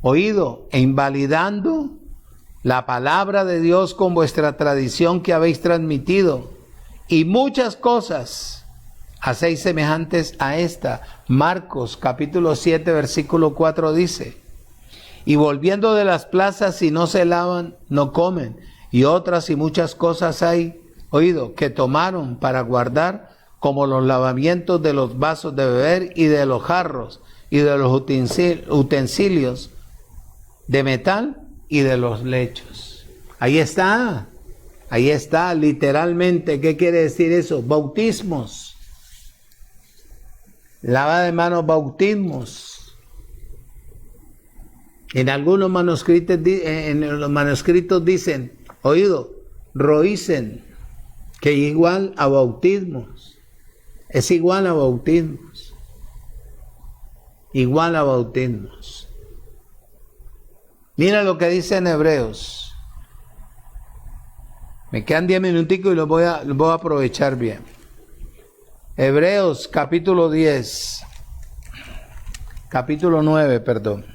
oído e invalidando la palabra de Dios con vuestra tradición que habéis transmitido, y muchas cosas hacéis semejantes a esta. Marcos capítulo 7 versículo 4 dice, y volviendo de las plazas, si no se lavan, no comen, y otras y muchas cosas hay, oído, que tomaron para guardar, como los lavamientos de los vasos de beber y de los jarros y de los utensilios de metal y de los lechos. Ahí está, literalmente. ¿Qué quiere decir eso? Bautismos. Lavada de manos, bautismos. En algunos manuscritos, en los manuscritos dicen, oído, roicen, que igual a bautismos. Es igual a bautismos. Igual a bautismos. Mira lo que dice en Hebreos. Me quedan 10 minuticos y los voy a aprovechar bien. Hebreos capítulo 9, perdón.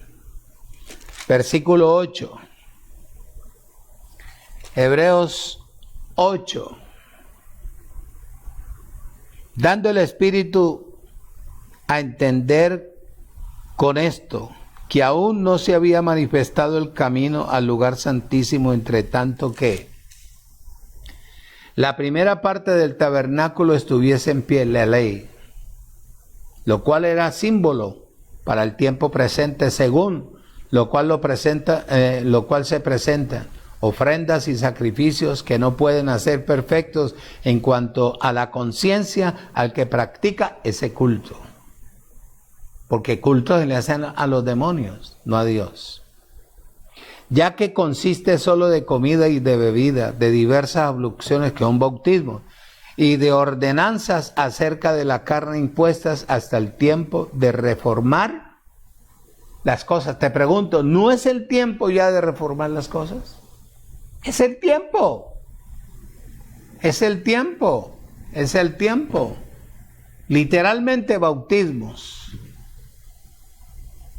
Versículo 8. Hebreos 8. Dando el Espíritu a entender con esto, que aún no se había manifestado el camino al lugar santísimo, entre tanto que la primera parte del tabernáculo estuviese en pie, la ley, lo cual era símbolo para el tiempo presente, según lo cual se presenta ofrendas y sacrificios que no pueden hacer perfectos en cuanto a la conciencia al que practica ese culto. Porque culto se le hacen a los demonios, no a Dios. Ya que consiste solo de comida y de bebida, de diversas abluciones que un bautismo, y de ordenanzas acerca de la carne impuestas hasta el tiempo de reformar las cosas. Te pregunto, ¿no es el tiempo ya de reformar las cosas? Es el tiempo. Es el tiempo. Es el tiempo. Literalmente bautismos.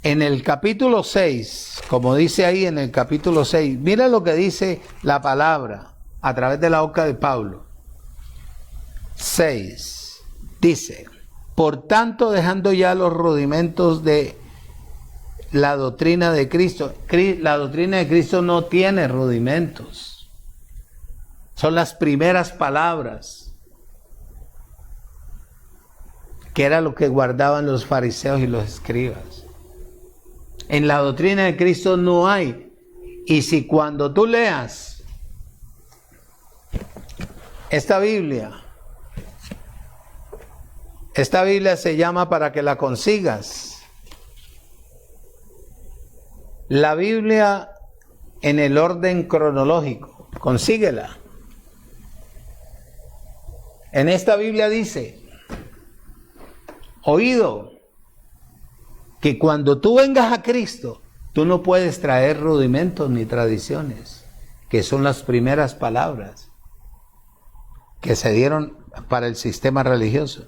En el capítulo 6, como dice ahí en el capítulo 6, mira lo que dice la palabra a través de la boca de Pablo. 6, dice, por tanto, dejando ya los rudimentos de la doctrina de Cristo. La doctrina de Cristo no tiene rudimentos. Son las primeras palabras, que era lo que guardaban los fariseos y los escribas. En la doctrina de Cristo no hay. Y si cuando tú leas esta Biblia se llama para que la consigas. La Biblia en el orden cronológico, consíguela. En esta Biblia dice, oído, que cuando tú vengas a Cristo, tú no puedes traer rudimentos ni tradiciones, que son las primeras palabras que se dieron para el sistema religioso.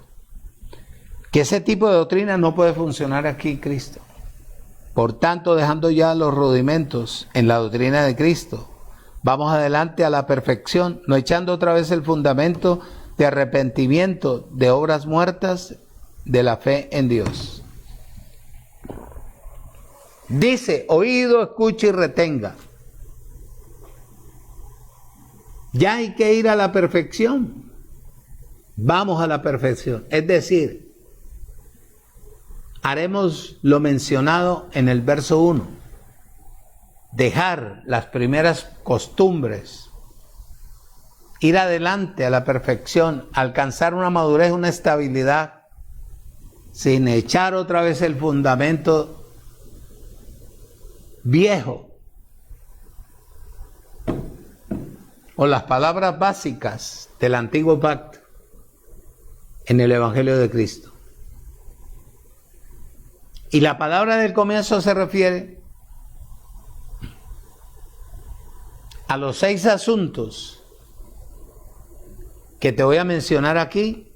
Que ese tipo de doctrina no puede funcionar aquí en Cristo. Por tanto, dejando ya los rudimentos en la doctrina de Cristo, vamos adelante a la perfección, no echando otra vez el fundamento de arrepentimiento de obras muertas de la fe en Dios. Dice, oído, escuche y retenga. Ya hay que ir a la perfección. Vamos a la perfección. Es decir, haremos lo mencionado en el verso 1. Dejar las primeras costumbres. Ir adelante a la perfección. Alcanzar una madurez, una estabilidad. Sin echar otra vez el fundamento viejo, o las palabras básicas del antiguo pacto en el Evangelio de Cristo. Y la palabra del comienzo se refiere a los 6 asuntos que te voy a mencionar aquí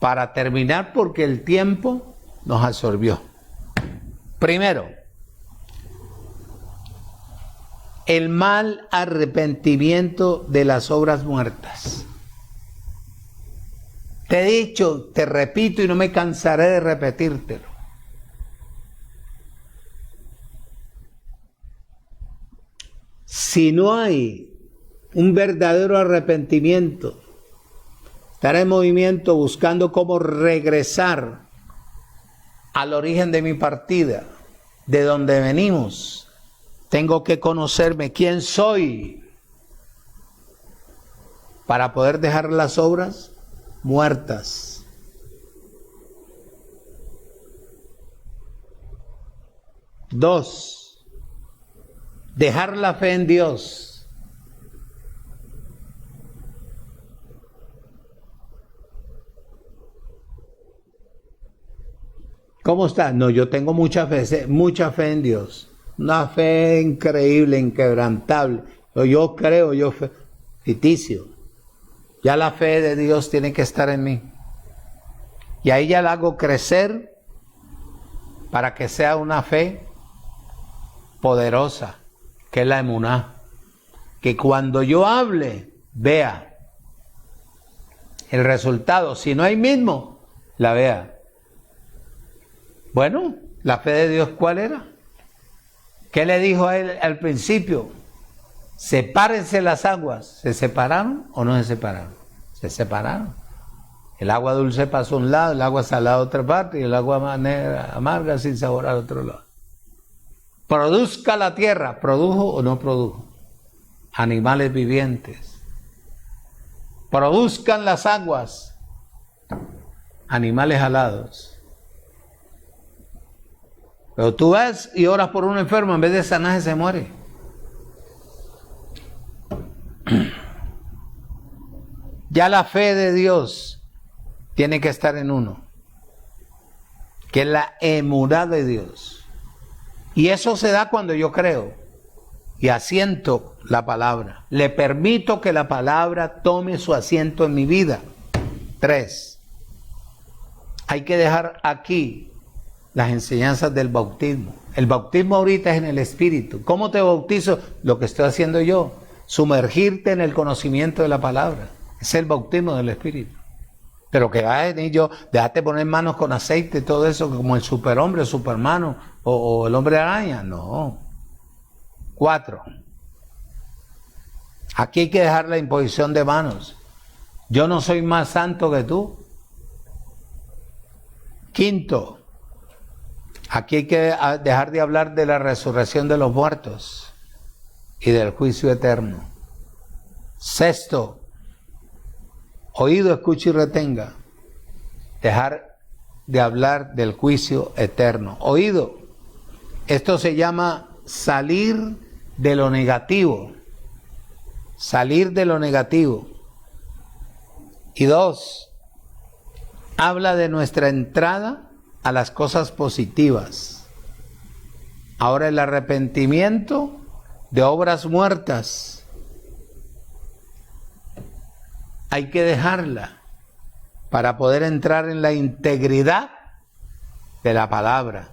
para terminar, porque el tiempo nos absorbió. Primero, el mal arrepentimiento de las obras muertas. Te he dicho, te repito y no me cansaré de repetírtelo. Si no hay un verdadero arrepentimiento, estaré en movimiento buscando cómo regresar al origen de mi partida, de donde venimos. Tengo que conocerme quién soy para poder dejar las obras muertas. 2, dejar la fe en Dios. ¿Cómo está? No, yo tengo mucha fe en Dios. Una fe increíble, inquebrantable. Yo creo, ficticio. Ya la fe de Dios tiene que estar en mí. Y ahí ya la hago crecer para que sea una fe poderosa, que es la emuná. Que cuando yo hable, vea el resultado. Si no hay mismo, la vea. Bueno, la fe de Dios, ¿cuál era? ¿Qué le dijo a él al principio? Sepárense las aguas. ¿Se separaron o no se separaron? Se separaron. El agua dulce pasó a un lado, el agua salada a otra parte y el agua amarga sin sabor al otro lado. Produzca la tierra. ¿Produjo o no produjo? Animales vivientes. Produzcan las aguas. Animales alados. Pero tú vas y oras por un enfermo, en vez de sanarse se muere. Ya la fe de Dios tiene que estar en uno, que es la emuná de Dios. Y eso se da cuando yo creo y asiento la palabra. Le permito que la palabra tome su asiento en mi vida. 3. Hay que dejar aquí las enseñanzas del bautismo. El bautismo ahorita es en el Espíritu. ¿Cómo te bautizo? Lo que estoy haciendo yo. Sumergirte en el conocimiento de la palabra. Es el bautismo del Espíritu. Pero que va a venir yo, déjate poner manos con aceite y todo eso, como el superhombre, supermano o el hombre araña. No. 4. Aquí hay que dejar la imposición de manos. Yo no soy más santo que tú. 5. Aquí hay que dejar de hablar de la resurrección de los muertos y del juicio eterno. 6. Oído, escuche y retenga. Dejar de hablar del juicio eterno. Oído. Esto se llama salir de lo negativo. Salir de lo negativo. Y 2. Habla de nuestra entrada a las cosas positivas. Ahora el arrepentimiento de obras muertas hay que dejarla para poder entrar en la integridad de la palabra.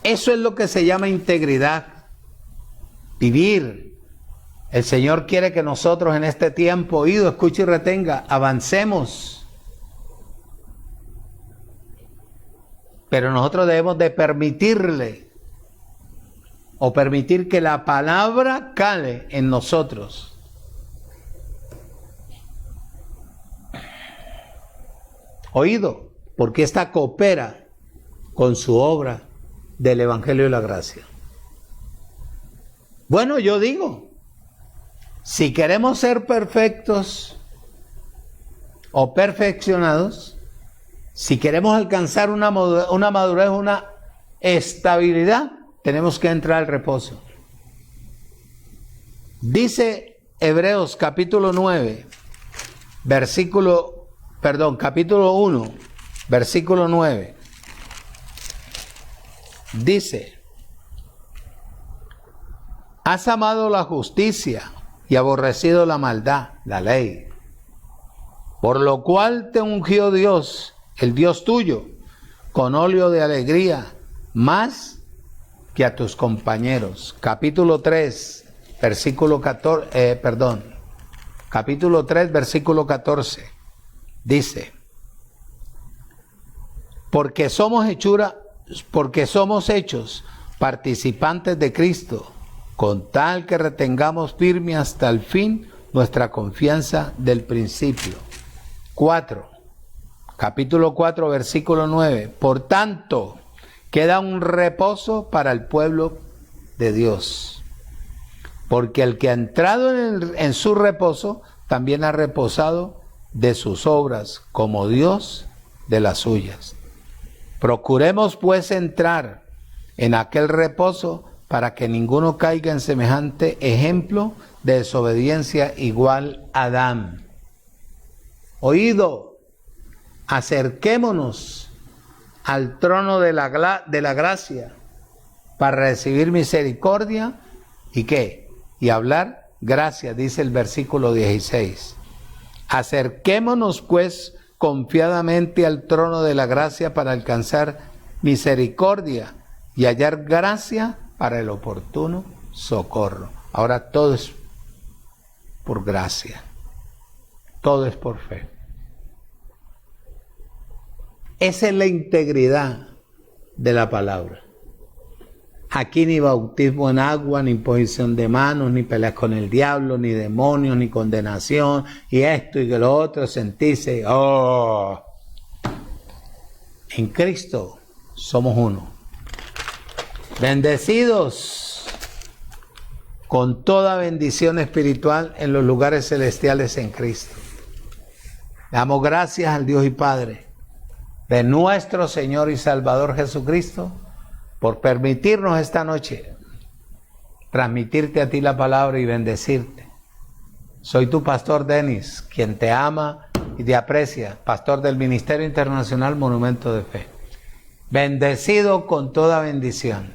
Eso es lo que se llama integridad. Vivir. El Señor quiere que nosotros en este tiempo, oído, escuche y retenga, avancemos. Pero nosotros debemos de permitirle o permitir que la palabra cale en nosotros. Oído, porque esta coopera con su obra del Evangelio de la Gracia. Bueno, yo digo, si queremos ser perfectos o perfeccionados, si queremos alcanzar una madurez, una estabilidad, tenemos que entrar al reposo. Dice Hebreos capítulo 9, capítulo 1, versículo 9. Dice: has amado la justicia y aborrecido la maldad, la ley, por lo cual te ungió Dios, el Dios tuyo, con óleo de alegría, más que a tus compañeros. Capítulo 3, versículo 14, capítulo 3, versículo 14, dice: porque somos hechos participantes de Cristo, con tal que retengamos firme hasta el fin nuestra confianza del principio. 4. Capítulo 4, versículo 9. Por tanto, queda un reposo para el pueblo de Dios. Porque el que ha entrado en su reposo, también ha reposado de sus obras, como Dios de las suyas. Procuremos pues entrar en aquel reposo, para que ninguno caiga en semejante ejemplo de desobediencia igual a Adán. Oído, acerquémonos al trono de la gracia para recibir misericordia y ¿qué? Y hablar gracia, dice el versículo 16. Acerquémonos pues confiadamente al trono de la gracia para alcanzar misericordia y hallar gracia para el oportuno socorro. Ahora todo es por gracia, todo es por fe. Esa es la integridad de la palabra. Aquí ni bautismo en agua, ni imposición de manos, ni peleas con el diablo, ni demonios, ni condenación, y esto y que lo otro, sentirse, En Cristo somos uno. Bendecidos con toda bendición espiritual en los lugares celestiales en Cristo. Damos gracias al Dios y Padre de nuestro Señor y Salvador Jesucristo por permitirnos esta noche transmitirte a ti la palabra y bendecirte. Soy tu pastor Denis, quien te ama y te aprecia, pastor del Ministerio Internacional Monumento de Fe. Bendecido con toda bendición.